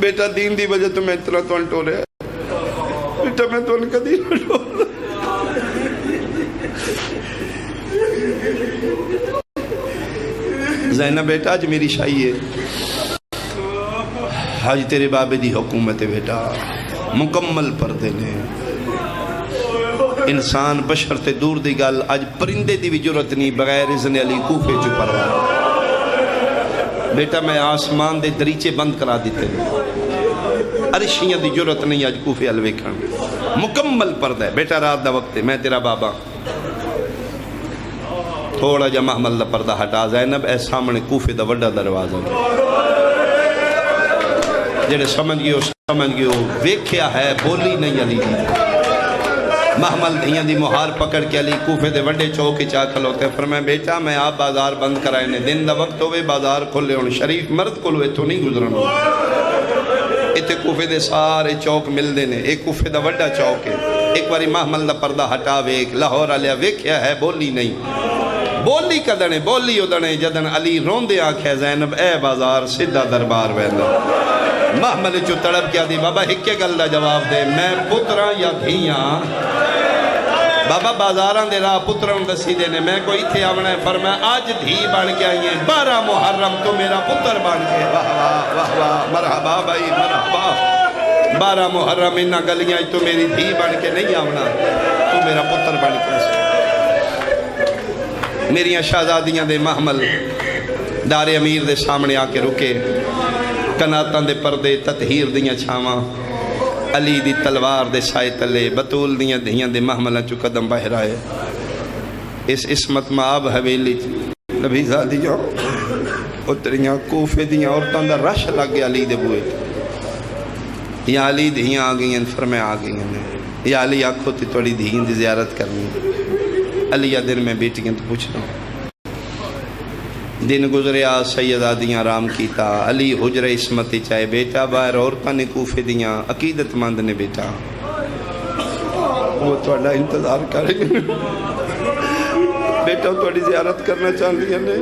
بیٹا دین دی وجہ تو میں اتنا تو انٹو رہا بیٹا میں تو ان کا دین انٹو رہا زینب بیٹا آج میری شاہی ہے آج تیرے بابے دی حکومت ہے بیٹا مکمل پردے نے انسان بشر تے دور دی گل آج پرندے دی بھی جرت نہیں بغیر اذن علی کوفے چو پروا بیٹا میں آسمان دے دریچے بند کرا دیتے عرشیاں دی جرت نہیں آج کوفے علوے کھان مکمل پردہ ہے بیٹا رات دا وقت ہے میں تیرا بابا تھوڑا جا محمل دا پردہ ہٹا زینب اے سامنے کوفے دا وڈا دروازہ جڑے سمجھ گئے ہو ویکھیا ہے بولی نہیں علی دی محمل دھیاں دی مہار پکڑ کے علی کوفے دے وڈے چوکی چاہ کھلوتے فرمائے بیٹا میں آپ بازار بند کرائے دن دا وقت ہوئے بازار کھلے ہون شریف مرد کھلوے تو نہیں گزرن اتے کوفے دے سارے چوک مل دینے ایک کوفے دا وڈا چوک ہے ایک باری محمل دا پردہ ہٹا ویک لاہور علیہ ویکھیا ہے بولی نہیں بولی کدنے بولی ادنے جدن علی روندے آنکھے زینب اے بازار سدھا دربار ویندہ محمل چو تڑپ کیا دی بابا ہکے گل دا جواب دے میں پتران یا دھیاں بابا بازاران دے راہ پتران دسی دینے میں کوئی تھے آمنا ہے فرمایا آج دھی بان کے آئی ہیں 12 محرم تو میرا پتر بان کے واہ واہ واہ واہ مرحبا بھائی مرحبا 12 محرم انہا گلیاں تو میری دھی بان کے نہیں آمنا تو میرا پتر بان کے میری شہزادیاں دے محمل دار امیر دے سامنے آ کے رکے کناتاں دے پردے تطہیر دیاں چھاواں علی دی تلوار دے سائے تلے بطول دیاں دھیاں دے محملہ چو قدم باہر آئے اس اسمت معاب حویلی نبی زادیاں اتریاں کوفے دیاں عورتاں دا رش لگ گیا علی دے بوئے یا علی دھیاں آگئیں فرمے آگئیں یا علی آنکھو تی توڑی دھیاں دی زیارت کرنی علی یا دن میں بیٹیاں تو پوچھ رہا ہوں دن گزریا سیدہ دیاں رام کیتا علی حجر اسمتی چاہے بیٹا باہر عورتاں نے کوفے دیاں عقیدت مند نے بیٹا وہ توڑا انتظار کریں بیٹا توڑی زیارت کرنا چاہ لیا نے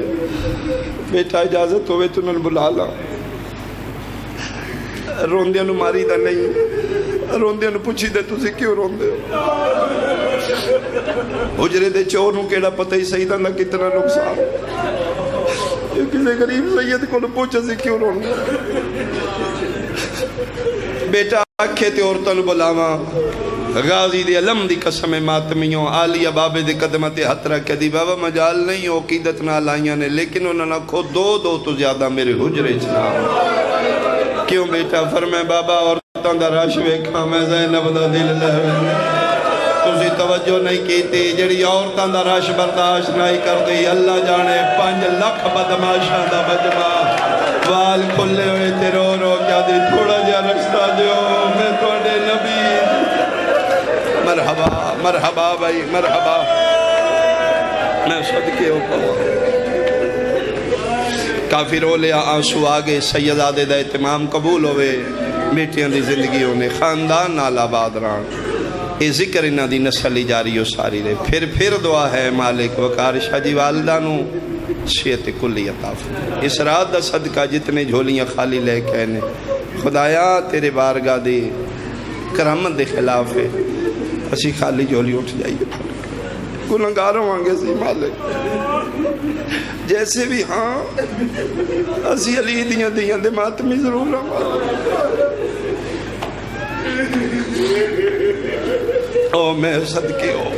بیٹا اجازت ہوئے تو نل بلا لا روندیاں نو ماری دا نہیں روندیاں نو پوچھی دے تُسی کیوں روندے حجرے دے چور نو کیڑا پتہ ہی سیدہ نہ کتنا نقصان کسی غریب سید کو پوچھا سی کیوں روندے بیٹا آکھے تے عورتاں نو بلاواں غازی دے علم دی قسم ماتمیوں آلیہ بابے دے قدمت ہتھ رکھے دی بابا مجال نہیں ہو عقیدت نہ لائیاں نے لیکن انہوں نے کھو دو تو زیادہ میرے حجرے چنا کیوں بیٹا فرمائے بابا عورتاں دا راش ویکھاں میں زینب دا دل لہوے تُسی توجہ نہیں کیتی جڑی عورتاں دا راش برداشت نہیں کر دی اللہ جانے 5 لاکھ بدماشاں دا بجمع وال کھلے ہوئے تے رو رو کیا دی تھوڑا جا رشتہ دیو میں توڑے نبی مرحبا مرحبا بھائی مرحبا میں صدقے ہو پاؤں کافی رو لیا آنسو آگے سیدادے دا اہتمام قبول ہوئے بیٹیاں دی زندگی ہونے خاندان نال آباد رہن یہ ذکر انہاں دی نسل جاری ہو ساری رہے پھر دعا ہے مالک وقار شاہ جی والدہ نو صحت کلی عطا فرما اس رات دا صدقہ جتنے جھولیاں خالی لے کے آنے خدایا تیرے بارگاہ دی کرامت دے خلاف ہے اسی خالی جھولی اٹھ جائیے گناہگاروں آنگے سی مالک جیسے بھی ہاں اسی علی دیاں دے ماتمی ضرور او میں صدقے ہو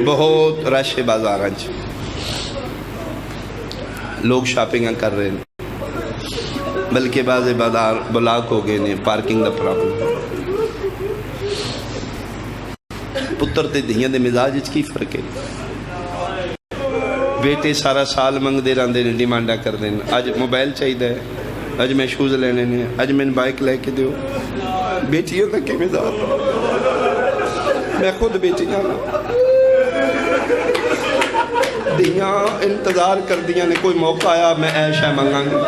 بہت رش بازار لوگ شاپنگاں کر رہے ہیں بلکہ بعض بازار بلاک ہو گئے نے پارکنگ دا پرابلم پتر تے دھیاں دے مزاج اچ کی فرق ہے بیٹے سارا سال منگ دے رہن دے ڈیمانڈا کر دیں آج موبائل چاہی دے آج میں شوز لینے نے آج میں بائک لے کے دیو بیٹیوں تک کی مزاج میں خود بیٹیاں دیاں انتظار کر دیاں نے کوئی موقع آیا میں ایشہ منگاں گی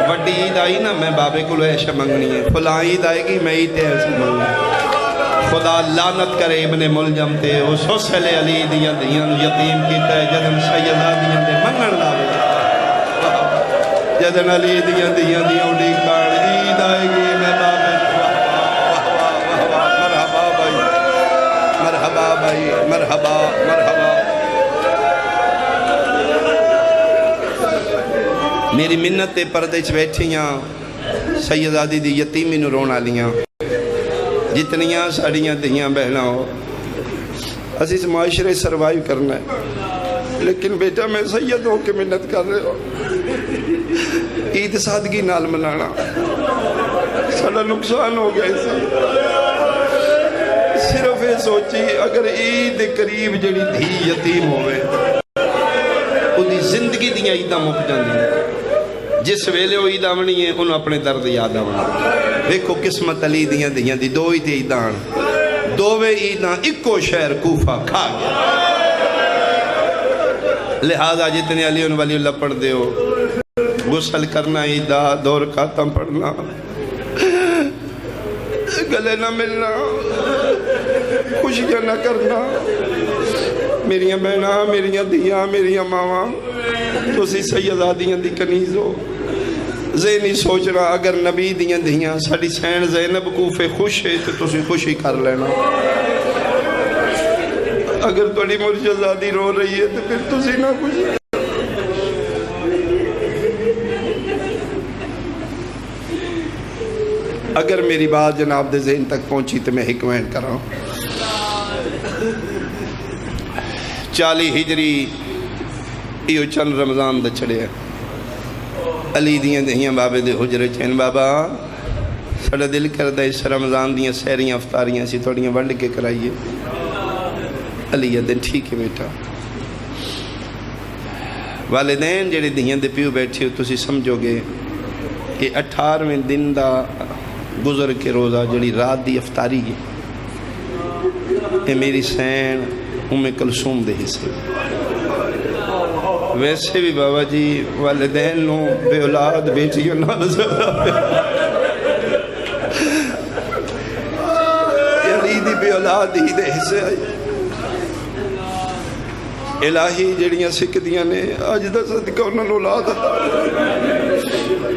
وڈی عید آئی نا میں بابے کو ایشہ منگنی ہے فلاں عید آئے گی میں عید ایسے منگنی خدا لعنت کرے ابن ملجم تے اس حسل علی دیاں یتیم کیتا ہے جدن سیدہ دیاں دے منگن لاوے جدن علی دیاں اڈی کار عید آئے گی میں بابے مرحبا بھائی مرحبا بھائی مرحبا مرحبا میری منت پردے چ بیٹھیاں سیدادی دی یتیمی نو رونا لیاں جتنیاں ساڑیاں دہیاں بہنا ہو اسی اس معاشرے سروائیو کرنا ہے لیکن بیٹا میں سید ہو کے منت کر رہے ہو عید سادگی نال منانا ساڑا نقصان ہو گیا اسے صرف یہ سوچی اگر عید قریب جڑی دھی یتیم ہوئے انہی زندگی دیاں عیدہ مک جاندی جس ویلے وہ عید آمنی ہے انہوں اپنے درد یاد آمنی دیکھو قسمت علی دیاں دی دو ہی تے عیدان دووے عیدان اکو شہر کوفہ کھا گیا لہذا جتنے علی ان ولی اللہ پڑھ دے ہو غسل کرنا عیدہ دور خاتم پڑھنا گلے نہ ملنا خوشیاں نہ کرنا میریاں بہناں میریاں دیاں میریاں ماواں تو سی سیدہ دیاں دی کنیز ہو ذہنی سوچنا اگر نبی دیاں دیاں ساڑی سین زینب کوفے خوش ہے تو تسی خوشی کر لینا اگر توڑی مرشدزادی رو رہی ہے تو پھر تسی نہ خوشی اگر میری بات جناب دے ذہن تک پہنچی تو میں حکمین کر رہا ہوں 40 ہجری یہ چند رمضان دا چڑے ہیں علی دیاں دہیاں بابے دے حجرے چین بابا سڑا دل کردہ اس رمضان دیاں سہریاں افطاریاں سی تھوڑیاں ونڈ کے کرائیے علی دن ٹھیک ہے بیٹا والدین جڑے دہیاں دے پیو بیٹھے ہو تسی سمجھو گے کہ 18ویں دن دا گزر کے روزہ جڑی رات دی افطاری ہے یہ میری سین کلثوم دے حصے ویسے بھی بابا جی والدین نو بے اولاد بیٹیوں نہ علی دی بے اولاد ہی دے حصے آئی الہی جڑیاں سکھ دیاں نے آج دا صدقہ انہوں نے اولاد عطا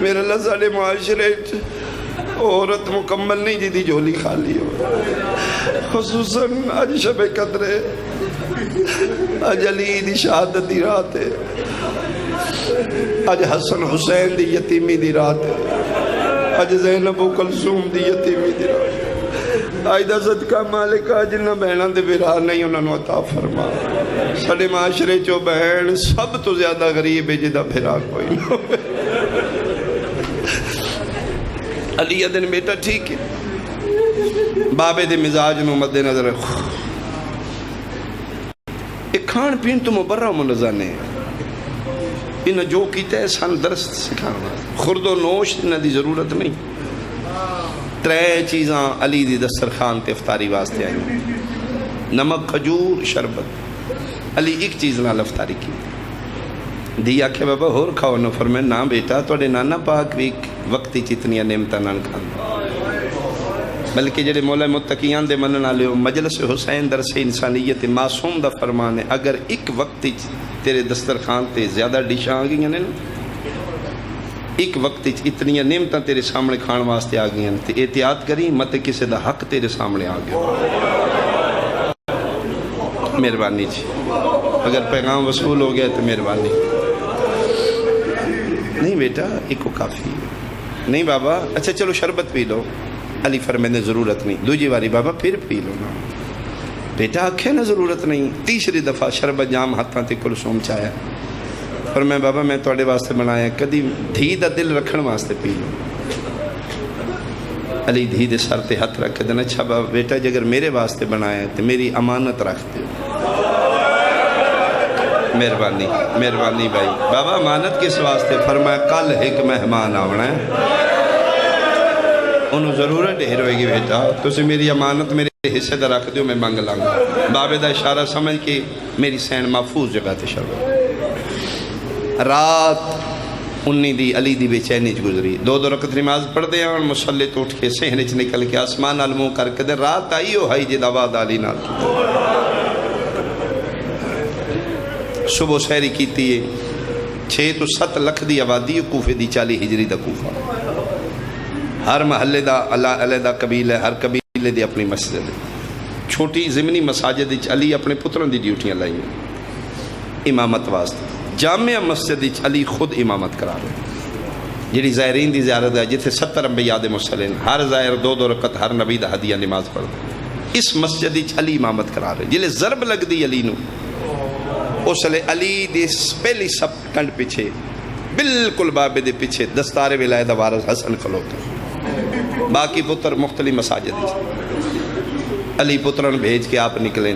میرے اللہ ساڑے معاشرے عورت مکمل نہیں جی دی جھولی خالی ہو خصوصاً آج شب قدرے آج علی دی شہادت دی رات ہے آج حسن حسین دی یتیمی دی رات ہے آج زینب و کلثوم دی یتیمی دی رات ہے آج دا صدقہ مالک آج نہ بہنان دے بیرار نہیں انہوں نے عطا فرما ساڑے معاشرے چو بہن سب تو زیادہ غریب ہے جدہ بیرار کوئی نہ ہوئے علی دن بیٹا ٹھیک ہے بابے دے مزاج نو مد نظر ایک کھان پین تو مبرہ منظانے انہیں جو کیتے ہیں سان درست سکھانا خرد و نوش انہیں دی ضرورت نہیں ترے چیزاں علی دی دسترخوان تے افطاری واسطے آئی، نمک کھجور شربت۔ علی ایک چیز نال افطاری کی، دی آکھے بابا ہور کھاؤ نہ، فرمائے نا بیٹا تواڈے نانا پاک بھی وقتی چتنیاں نعمتاں نال کھاندے، بلکہ جڑے مولا متقیان دے منن والے مجلس حسین درس انسانیت معصوم دا فرمان ہے، اگر ایک وقت تیرے دسترخوان تے زیادہ ڈشاں آ گئیاں نے، ایک وقت اتنی نعمتاں تیرے سامنے کھان واسطے آ گئیاں تے احتیاط کری مت کسی دا حق تیرے سامنے آ گیا۔ مہربانی جی، اگر پیغام وصول ہو گیا تو مہربانی، نہیں بیٹا ایک کو کافی ہے، نہیں بابا اچھا چلو شربت پی لو، علی فرمائے ضرورت نہیں، دوجی باری بابا پھر پی لو نا، بیٹا آکھے نا ضرورت نہیں، تیسری دفعہ شربت جام ہاتھاں تے کلثوم چاہیا، فرمائے بابا میں تواڈے واسطے بنایا، کدی دھی دا دل رکھن واسطے پی لو۔ علی دھی دے سر تے ہاتھ رکھ دینا، اچھا بابا بیٹا جے اگر میرے واسطے بنایا تو میری امانت رکھ دے۔ مہربانی مہربانی بھائی، بابا امانت کس واسطے؟ فرمایا کل ایک مہمان آونا ہے، انہوں ضرورت ڈھیر ہوئے گی بیٹا، تسی میری امانت میرے حصے دا رکھ دیو، میں مانگ لانگا۔ بابے دا اشارہ سمجھ کے میری سین محفوظ جگہ تے شروع۔ رات 19 دی علی دی بے چینی گزری، 2 رکعت نماز پڑھ دے اور مصلی تو اٹھ کے صحن چ نکل کے آسمان علموں کر کے دے، رات آئی ہو ہائی جد آباد علی نال صبح سحری کیتی ہے، 6 تو 7 لکھ دی آبادی کوفے دی 40 ہجری دا کوفہ، ہر محلے دا علیحدہ قبیلہ ہے، ہر قبیلے دی اپنی مسجد ہے، چھوٹی ضمنی مساجد علی اپنے پتروں دی ڈیوٹیاں لائی ہیں امامت واسطے۔ جامعہ مسجد علی خود امامت کرا رہے، جڑی زائرین دی زیارت ہے جتھے 70 انبیاء دے مسلین، ہر زائر 2 رکعت ہر نبی دا ہدیہ نماز پڑھ دے، اس مسجد علی امامت کرا رہے، جلے ضرب لگ دی علی نو، اس لئے علی دے پہلی سب کنڈ پیچھے بالکل بابے دے پیچھے دستار ولایت وارث حسن کھلوتا، باقی پتر مختلف مساجد علی پترن بھیج کے آپ نکلیں،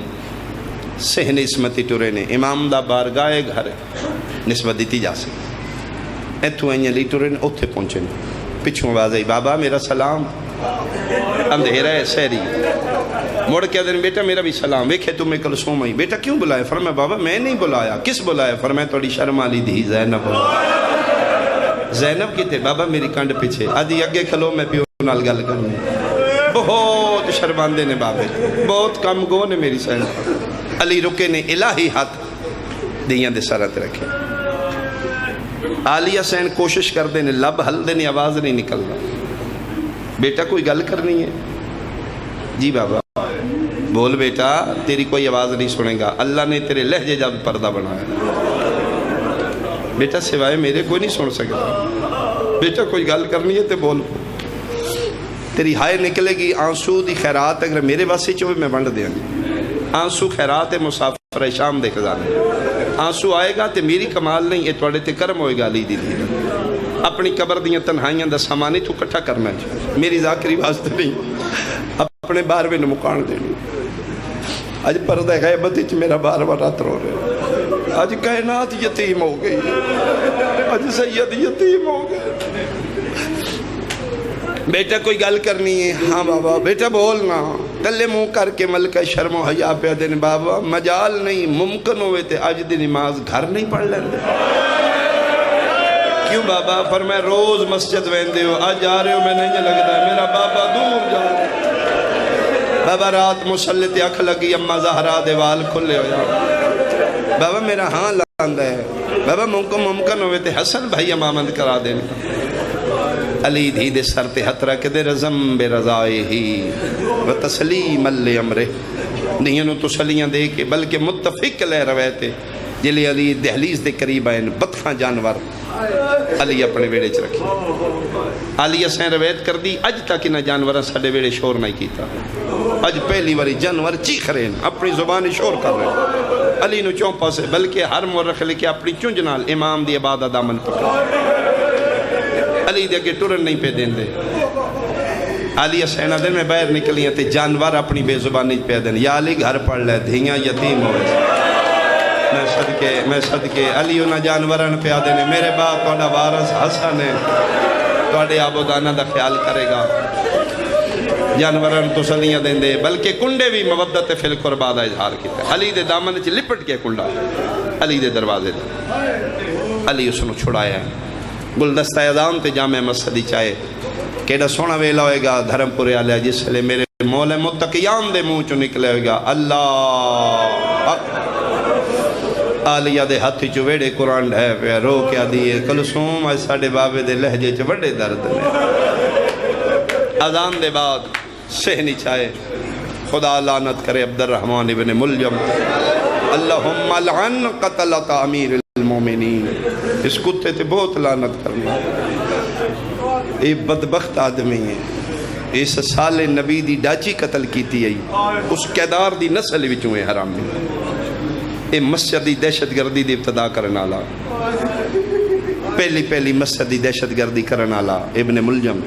سہن اسمتی ٹورے نے امام دا بارگاہ گھر نسبت دیتی جا سکتی، ایتھو آئیں علی ٹورے نے اتھے پہنچے، پچھوں آواز آئی بابا میرا سلام، اندھیرا ہے سہری، مڑ کے دن بیٹا میرا بھی سلام، ویکھے تمہیں کلثوم آئی، بیٹا کیوں بلایا؟ فرمایا بابا میں نہیں بلایا، کس بلایا؟ فرمایا توڑی شرم والی دھی زینب، زینب کی تھے بابا میری کنڈ پیچھے، آدھی اگے کھلو میں پیو نال گل کروں، بہت شرماندے نے بابے، بہت کم گو نے میری سین۔ علی رکے نے الہی ہاتھ دیاں دے سرات رکھے، عالیہ سین کوشش کر دے نے، لب ہل دے نے، آواز نہیں نکل رہا، بیٹا کوئی گل کرنی ہے؟ جی بابا بول بیٹا، تیری کوئی آواز نہیں سنے گا، اللہ نے تیرے لہجے جب پردہ بنایا، بیٹا سوائے میرے کوئی نہیں سن سکتا، بیٹا کوئی گل کرنی ہے تو بول، تیری ہائے نکلے گی، آنسو دی خیرات اگر میرے واسطے چوے میں بنڈ دیا گی، آنسو خیرات مسافر شام دے خزانے، آنسو آئے گا تے میری کمال نہیں، یہ توڑے تے کرم ہوئے گا علی دی دی، اپنی قبر دیاں تنہائیاں دا سامانی تو کٹھا کرنا ہے، میری ذاکری واسطے نہیں، اپنے بار میں نمکان دینی، آج پردہ غیبت چ میرا بار بار رات رو رہے، آج کائنات یتیم ہو گئی، آج سید یتیم ہو گئے، بیٹا کوئی گل کرنی ہے؟ ہاں بابا، بیٹا بولنا، تلے منہ کر کے ملکہ شرم و حیا پہ دین، بابا مجال نہیں، ممکن ہوئے تے آج دی نماز گھر نہیں پڑھ لیندے، کیوں بابا؟ فرمائے روز مسجد ویندے ہو، آج جا رہے ہو میں نہیں لگتا ہے، میرا بابا دور جا رہے ہیں، بابا رات مسلط اکھ لگی، اما زہرا دیوال کھلے ہو جا، بابا میرا ہاں لاندہ ہے، بابا ممکن ہوئے تے حسن بھائی امامت کرا دینے، علی دھی دے سر تے ہتھ رکھ دے، رزم بے رضائے ہی و تسلیم اللہ امرے، نہیں انہوں تسلیاں دے کے بلکہ متفق لے روے تے، جلے علی دہلیز دے قریب آئین بدخاں جانور علی اپنے ویڑے چ رکھی، علی اسیں روایت کر دی، اج تک انہاں جانوراں ساڈے ویڑے شور نہیں کیتا، اج پہلی واری جانور چیخ رہے ہیں، اپنی زبانی شور کر رہے ہیں، علی نو چون پاسے بلکہ ہر مورخ لکھے اپنی چونج نال امام دی عبادت دامن پکڑا، علی دے اگے ٹرن نہیں پہ دین دے، علی اسینہ دن میں باہر نکلیاں تے جانور اپنی بے زبانی پہ دین، یا علی گھر پڑھ لے دھیاں یتیم ہوئے، میں صدقے علی انہاں جانوران پہ دینے، میرے باپ توڑا وارث حسن ہے، توڑے آبودانہ دا خیال کرے گا، جانوران تو سلیاں دیں دے بلکہ کنڈے بھی مودت فی القربا دا اظہار کیتا ہے علی دے دامن چ لپٹ کے کنڈا علی دے دروازے دے علی اس نے چھڑایا ہے گلدستہ اعظام تے جامع مسجد چاہے کیڑا سونا ویلا ہوئے گا دھرم پورے آلیا جس لئے میرے مولا متقیان دے منہ چو نکلے ہوئے گا اللہ آلیہ دے ہاتھ چو ویڑے قرآن ہے پہ رو کیا دیئے کلثوم آج ساڑھے بابے دے لہجے چو بڑے درد میں اذان دے بعد سہنی چاہے خدا لعنت کرے عبد الرحمن ابن ملجم اللہم لعن قتلت امیر المومنین اس کتے تے بہت لعنت کرنا یہ بدبخت آدمی ہے اس سال نبی دی ڈاچی قتل کیتی ہے اس قیدار دی نسل وچوں ہے حرامی یہ مسجد دی دہشت گردی دی ابتدا کرنا لا پہلی مسجد دی دہشت گردی کرنا لا ابن ملجم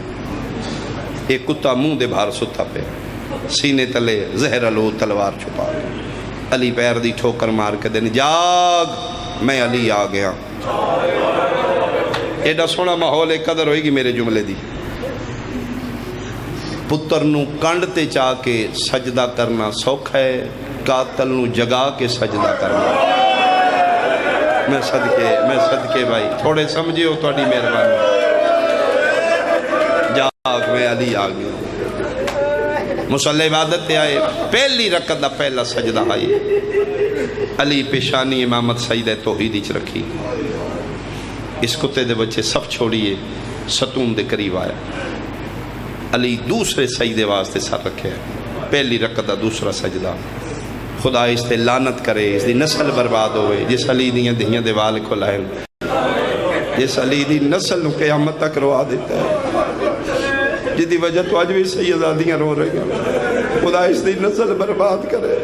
ایک کتا منہ دے بھار ستا پہ سینے تلے زہر لو تلوار چھپا علی پیر دی ٹھوکر مار کے دن جاگ میں علی آ گیا ایڈا سونا ماحول ایک قدر ہوئے گی میرے جملے دی پتر نو کانڈتے چاہ کے سجدہ کرنا سوکھ ہے قاتل نو جگا کے سجدہ کرنا میں صدقے بھائی تھوڑے سمجھے ہو تو اڈی مہربانی جاگ میں علی آ گیا مصلی عبادت تے آئے پہلی رکعت دا پہلا سجدہ آئی علی پیشانی امامت سجدہ توحیدی چ رکھی اس کتے دے بچے سب چھوڑیے ستون دے قریب آیا علی دوسرے سجدے واسطے سر رکھے پہلی رکعت دا دوسرا سجدہ خدا اس تے لعنت کرے اس دی نسل برباد ہوئے جس علی دیاں دہیاں دے وال کو لائن جس علی دی نسل نو قیامت تک روا دیتا ہے جدی وجہ تو آج بھی سیدادیاں رو رہی ہیں خدا اس دی نسل برباد کرے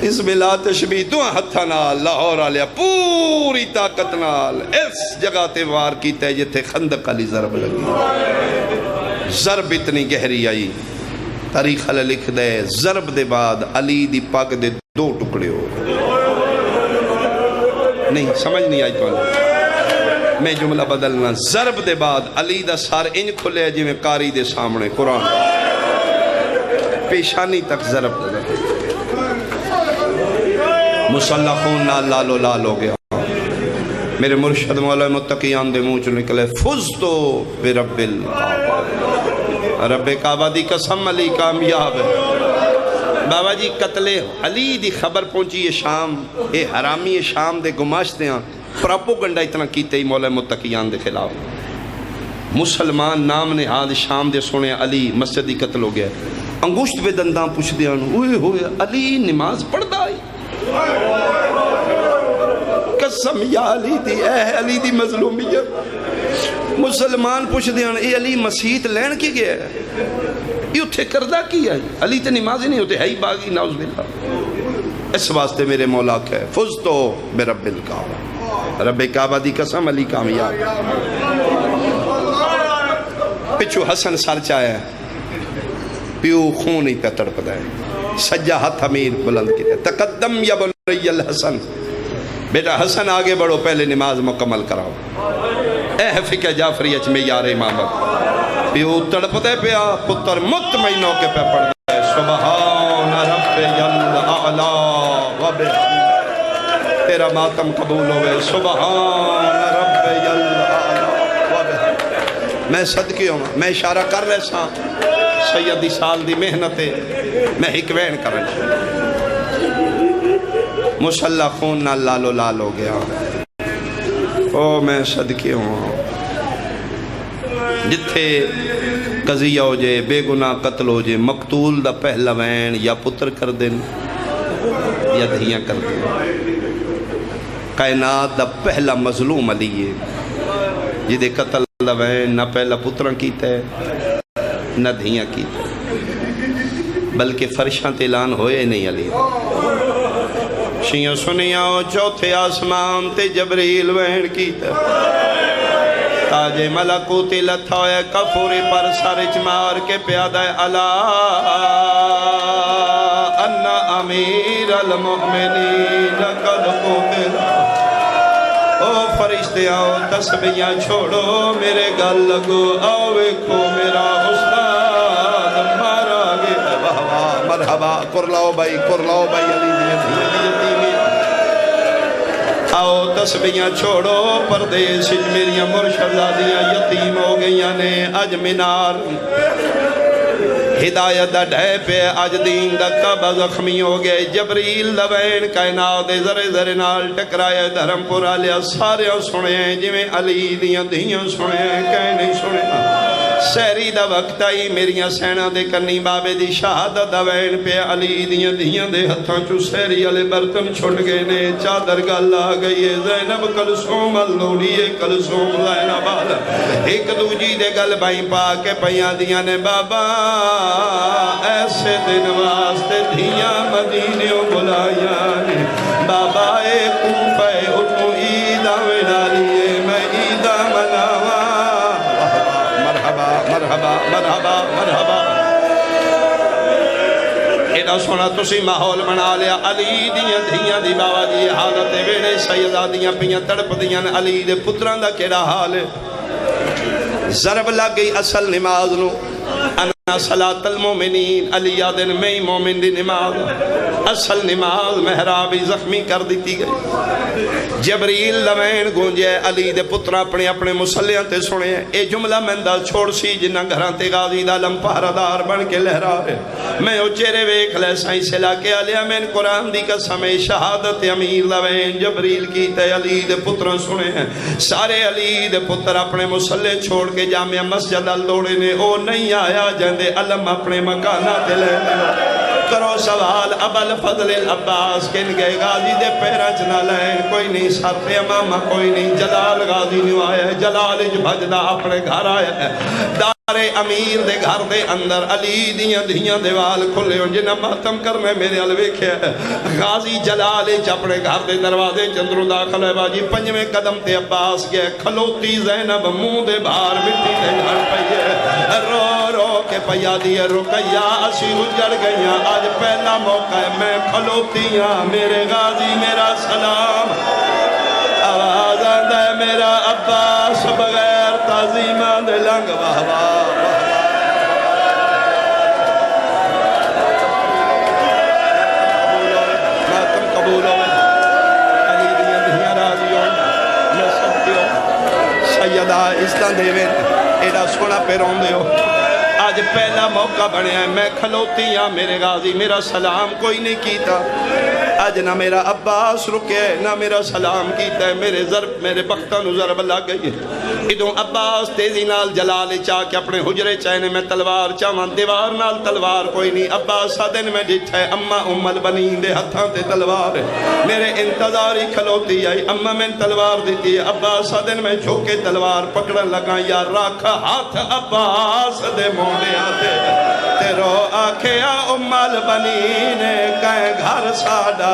اس بلا تشبیح تو ہتھا نال لاہور آلیا پوری طاقت نال اس جگہ تے وار کیتا ہے جتے خندق علی ضرب لگی ضرب اتنی گہری آئی تاریخ علی لکھ دے ضرب دے بعد علی دی پاک دے دو ٹکڑے ہو نہیں سمجھ نہیں آئی تو میں جملہ بدلنا ضرب دے بعد علی دا سار انج کھلے جی میں قاری دے سامنے قرآن پیشانی تک ضرب دے مسلح خون نال لالو لال ہو گیا میرے مرشد مولا متقیان دے منہ چو نکلے فزتو برب الکعبہ رب کعبہ دی قسم علی کامیاب ہے بابا جی قتل علی دی خبر پہنچی یہ شام اے حرامی شام دے گماشتے ہیں پراپوگنڈا اتنا کیتے ہی مولا متقیان دے خلاف مسلمان نام نے ہاتھ شام دے سونے علی مسجد دی قتل ہو گیا انگوشت پہ دنداں پوچھ دیا ہوئے ہوئے علی نماز پڑھ دائی قسم یا علی دی اے علی دی مظلومیت مسلمان پوچھ دیا اے علی مسیحت لین کی گیا ہے یہ اتھے کردہ کیا ہے علی تے نماز نہیں ہوتے ہے ہی باغی نعوذ باللہ اس واسطے میرے مولا کہ فزتو برب الکعبہ رب کعبہ دی قسم علی کامیاب پچھو حسن سر چاہے پیو خون ہی پہ تڑپ دائے سجا ہاتھ امیر بلند کی تقدم یا بنی الحسن بیٹا حسن آگے بڑھو پہلے نماز مکمل کراؤ اے فقہ جعفری اچ میں یار امامت پیو تڑپ دے پیا پتر مطمئنوں کے پہ پڑھ دے سبحان رب الاعلا وبحمدہ تیرا ماتم قبول ہوئے سبحان رب الاعلا وبحمدہ میں صدقی ہوں میں اشارہ کر رہے ساں سیدی سال دی محنت میں حکوین کرن مسلح خون نہ لالو لال ہو گیا او میں صدقی ہوں جتھے قضیہ ہو جائے بے گناہ قتل ہو جائے مقتول دا پہلا وین یا پتر کر دیں یا دھیاں کر دیں کائنات دا پہلا مظلوم علی ہے جدے قتل دا وین نہ پہلا پتران کیتا ہے نہ دھیاں کیتا ہے بلکہ فرشاں اعلان ہوئے نہیں علی شیعہ سنیاں چوتھے آسمان تے جبریل وین کیتا تاج ملکوت لتھا ہوئے کفوری پر سرچ مار کے پیادہ علا انا امیر المؤمنین قد قتل او فرشتے آؤ تسبیحاں چھوڑو میرے گل لگو آؤ ویکھو میرا استاد مارا مرحبا کرلاؤ بھائی علی دی یتیمی آؤ تسبیحاں چھوڑو پردیس میری مرشدزادیاں یتیم ہو گئیاں نے اج مینار ہدایت دا ڈھے پہ اج دین دا کعبہ زخمی ہو گئے جبریل لوین کائنات دے ذرے ذرے نال ٹکرائے دھرم پورا لیا سارے سنے ہیں جویں علی دیاں دھیاں سنے ہیں کہیں نہیں سنے سہری دا وقت آئی میریاں سینہ دے کنی بابے دی شہادت دا وین پہ علی دیاں دھیاں دے ہتھاں چو سہری علی برتن چھٹ گئے نے چادر گل آ گئی ہے زینب کلثوم اللوڑی کلثوم زینب آل ایک دوجی دے گل بائیں پا کے پیاں دیاں نے بابا ایسے دن واسطے دھیاں مدینیوں بلائیاں نے بابا اے کوفہ اتو عیدہ ونالیے میں عیدہ مناواں مرحبا مرحبا مرحبا ایڈا سونا تسی ماحول بنا لیا علی دیاں دھیاں دی بابا دی حالت ویڑے سیدہ دیاں پیاں تڑپ دیاں علی دے پتران دا کیڑا حال ہے ضرب لگ گئی اصل نماز نو انا صلاة المومنین علی آدن میں مومن دی نماز اصل نماز محرابی زخمی کر دیتی گئی جبریل لوین گونجے علی دے پتر اپنے اپنے مسلیاں تے سنے ہیں اے جملہ مندہ چھوڑ سی جنہ گھران تے غازی دا لم پہردار بن کے لہرا ہے میں او چہرے ویکھ لے سائیں سے لاکے علیہ میں قرآن دی قسم شہادت امیر لوین جبریل کی تے علی دے پتر سنے ہیں سارے علی دے پتر اپنے مسلح چھوڑ کے جامعہ مسجد الدوڑے نے او نہیں آیا جندے علم اپنے مکانہ تے لے کرو سوال ابا الفضل العباس کن گئے غازی دے پیرا چنا لین کوئی نہیں سر پہ امامہ کوئی نہیں جلال غازی نیو آیا ہے جلال اج بھجدہ اپنے گھر آیا ہے دار امیر دے گھر دے اندر علی دیاں دھیاں دیوال کھلے ہوں جنہ ماتم کرنے میرے علوے کیا ہے غازی جلال اج اپنے گھر دے دروازے چندروں داخل ہے باجی پنجویں قدم تے عباس گئے کھلوتی زینب منہ دے بھار مٹی دے گھر پہ رو رو کے پیا دیئے رکیا اسی اجڑ گئیاں آج پہلا موقع ہے میں کھلوتیاں میرے غازی میرا سلام آواز آندہ ہے میرا عباس بغیر تعظیمہ دے لنگ واہ واہ ماتم قبول ہوئے علی دیاں دھیاں راضیوں میں سب کیوں سیدہ اسلام دیوین ایڈا سونا پہ رون دیو آج پہلا موقع بنے ہیں میں کھلوتی ہاں میرے غازی میرا سلام کوئی نہیں کیتا آج نہ میرا عباس رکے نہ میرا سلام کیتا ہے میرے بختہ نو ضرب لگ گئی ہے ادھوں عباس تیزی نال جلال چاہ کے اپنے حجرے چاہنے میں تلوار چاہاں دیوار نال تلوار کوئی نہیں عباس سادن میں ڈٹھا ہے اممہ ام البنین دے ہتھاں تے تلوار ہے میرے انتظاری کھلوتی آئی اممہ میں تلوار دیتی ہے عباس سادن میں چھوکے تلوار پکڑن لگا یا راکھ ہاتھ عباس دے موڑے آتے تیرو آکھیا ام البنین کہیں گھر ساڑا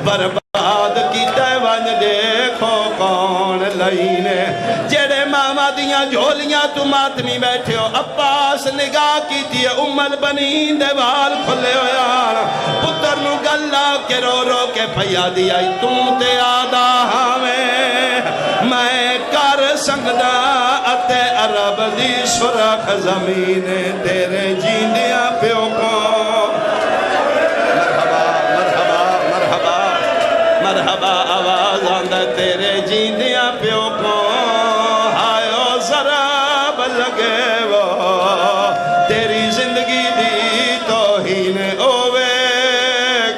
برباد کی تیوان دیکھو کون لائینے جڑے ماما دیاں جھولیاں تو ماتمی بیٹھے ہو عباس نگاہ کی تھی ام البنین دیوال کھلے ہو یار پتر نو گلہ کے رو رو کے پھیا دیا تم تے آدھا ہمیں میں کر سنگدہ اتے عرب دی سرخ زمین تیرے جیندیاں پیو کو مرحبا آواز آندہ تیرے جیندیاں پیو کو ہائیو ضرب لگے وہ تیری زندگی دی توہین اوے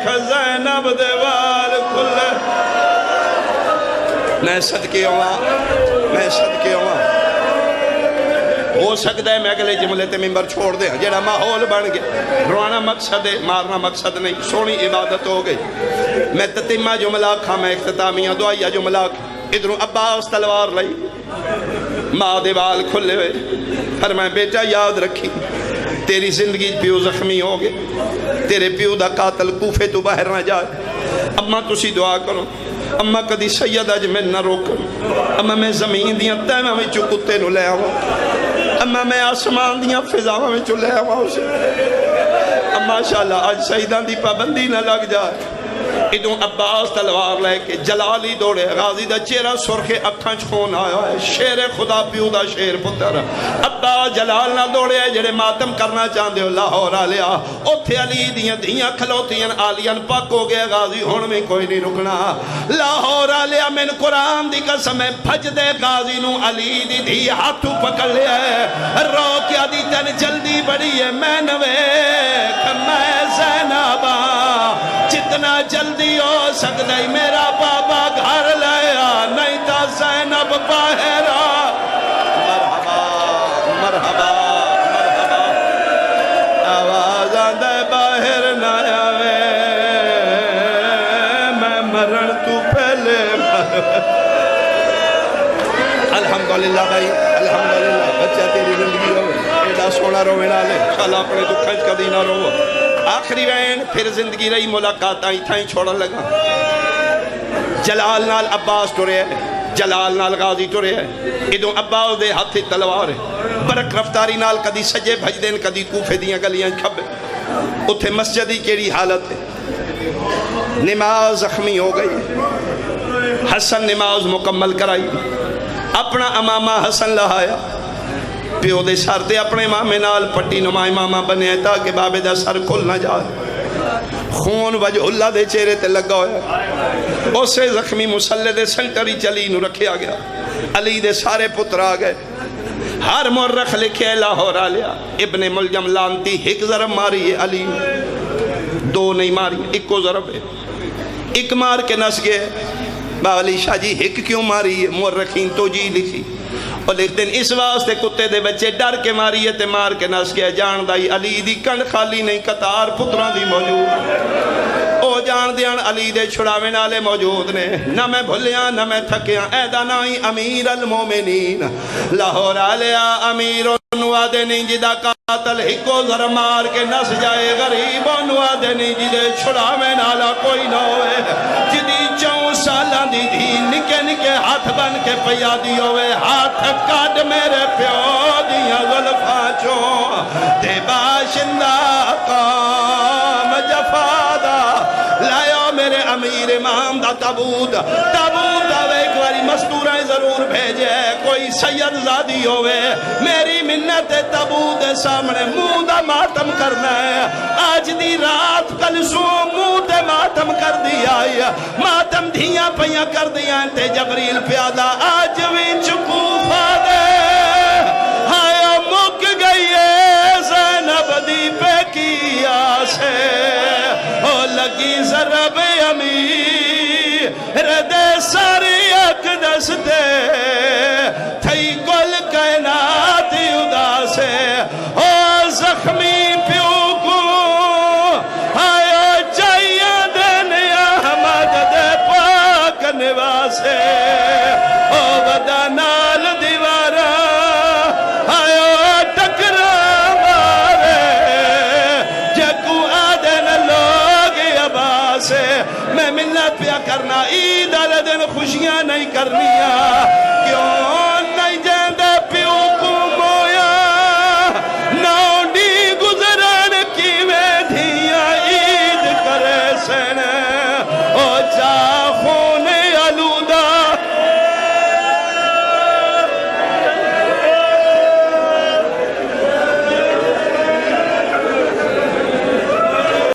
خزینب دیوال کھلے میں صدقے ہوا ہو سکتا ہے میں اگلے جملے تے ممبر چھوڑ دے جیڑا ماحول بن گیا روانا مقصد ہے مارنا مقصد نہیں سونی عبادت ہو گئی میں تتیمہ جملہ کھا میں اختتامیہ دعائیہ جملہ ادھروں عباس تلوار لئی ماں دیوال کھلے ہوئے فرمائے بیٹا یاد رکھی تیری زندگی پیو زخمی ہو گئے تیرے پیو دا قاتل کوفے تو باہر نہ جائے اماں تسی دعا کرو اماں کدی سید اج میں نہ روکن اماں میں زمین دیاں تیمہ میں چو کتے نو لے آؤں اماں میں آسمان دیاں فضاواں میں چو لے آؤں اسے اماں شاءاللہ آج سیدان دی پابندی نہ لگ جائے ادوں عباس تلوار لے کے جلالی دوڑے غازی دا چہرہ سرخ اکھاں چھون آیا ہے شیر خدا پیو دا شیر پتر عباس جلال نہ دوڑے جڑے ماتم کرنا چاہندے ہو لاہور آلیا اوتھے علی دیاں دھیاں کھلوتیاں آلیاں پاک ہو گیا غازی ہون میں کوئی نہیں رکنا لاہور آلیا من قرآن دی قسم ہے بھج دے غازی نو علی دی دھی ہاتھوں پکڑ لیا ہے رو کیا دی تن جلدی بڑی ہے میں نوے میں زینبا جتنا جلدی ہو سکتا ہی میرا بابا گھر لیا نہیں تا زینب باہر مرحبا مرحبا مرحبا آواز آندے باہر نہ آوے میں مرن تو پہلے الحمدللہ بھائی الحمدللہ بچہ تیری زندگی روے ایڈا سونا روے نہ لے شالا اپنے تو کھنچ کا دینا رو آخری وین پھر زندگی رہی ملاقات آئی تھائیں چھوڑا لگا جلال نال عباس ٹورے ہے جلال نال غازی ٹورے ہے ادوں عباس دے ہاتھ تلوار ہے برک رفتاری نال کدی سجے بھج دین کدی کوفے دیاں گلیاں کھبے اتھے مسجدی کیڑی حالت ہے نماز زخمی ہو گئی حسن نماز مکمل کرائی اپنا امامہ حسن لہایا پیو دے سر دے اپنے امامے نال پٹی نما امامہ بنے تاکہ بابے دا سر کھل نہ جائے خون وجہ اللہ دے چہرے تے لگا ہویا اسے زخمی مسلح دے سنٹری چلی نو رکھیا گیا علی دے سارے پتر آ گئے ہر مرخ لکھے لاہور آلیا ابن ملجم لانتی ایک ضرب ماری ہے علی دو نہیں ماری ایک کو ضرب ہے ایک مار کے نس گئے باولی شاہ جی ایک کیوں ماری ہے مرخین تو جی لکھی اور لکھ دن اس واسطے کتے دے بچے ڈر کے ماری ہے تے مار کے نس گئے جان دائی علی دی کن خالی نہیں قطار پتران دی موجود او جان دیان علی دے چھڑاوے نالے موجود نے نہ میں بھلیاں نہ میں تھکیاں اے دانائی امیر المومنین لاہور آلیا امیر نوادے نہیں جدہ قاتل ہکو ذر مار کے نس جائے غریب نوادے نہیں جدے چھڑاوے نالا کوئی نہ ہوئے جدی چون سالان دی دھی نکے نکے ہاتھ بن کے پیا دی ہوئے ہاتھ کاٹ میرے پیو دیاں غلفہ چون دے باشندہ قام جفادہ لائیو میرے امیر امام دا تابوت آوے ایک باری مستورائیں ضرور بھیجے کوئی سید زادی ہوئے میری منت تابوت سامنے منہ دا ماتم کرنا ہے آج دی رات کل سو منہ دے ماتم کر دیا ماتم دھیاں پہیاں کر دیا تے جبریل پیادہ آج بھی چکوفہ دے ہائے مک گئی ہے زینب دی پہ کیا سے او لگی ضرب امیر دے ساری اقدس دے تھئی کل کائنات اداسے او زخمی پیو کو آیا چاہیے دینے احمد دے پاک نواسے او ودانال دیوارا آیا ٹکرا مارے جکو آدن لوگ عباسے میں منت پیا کرنا عید والے دن خوشیاں نہیں کرنیاں کیوں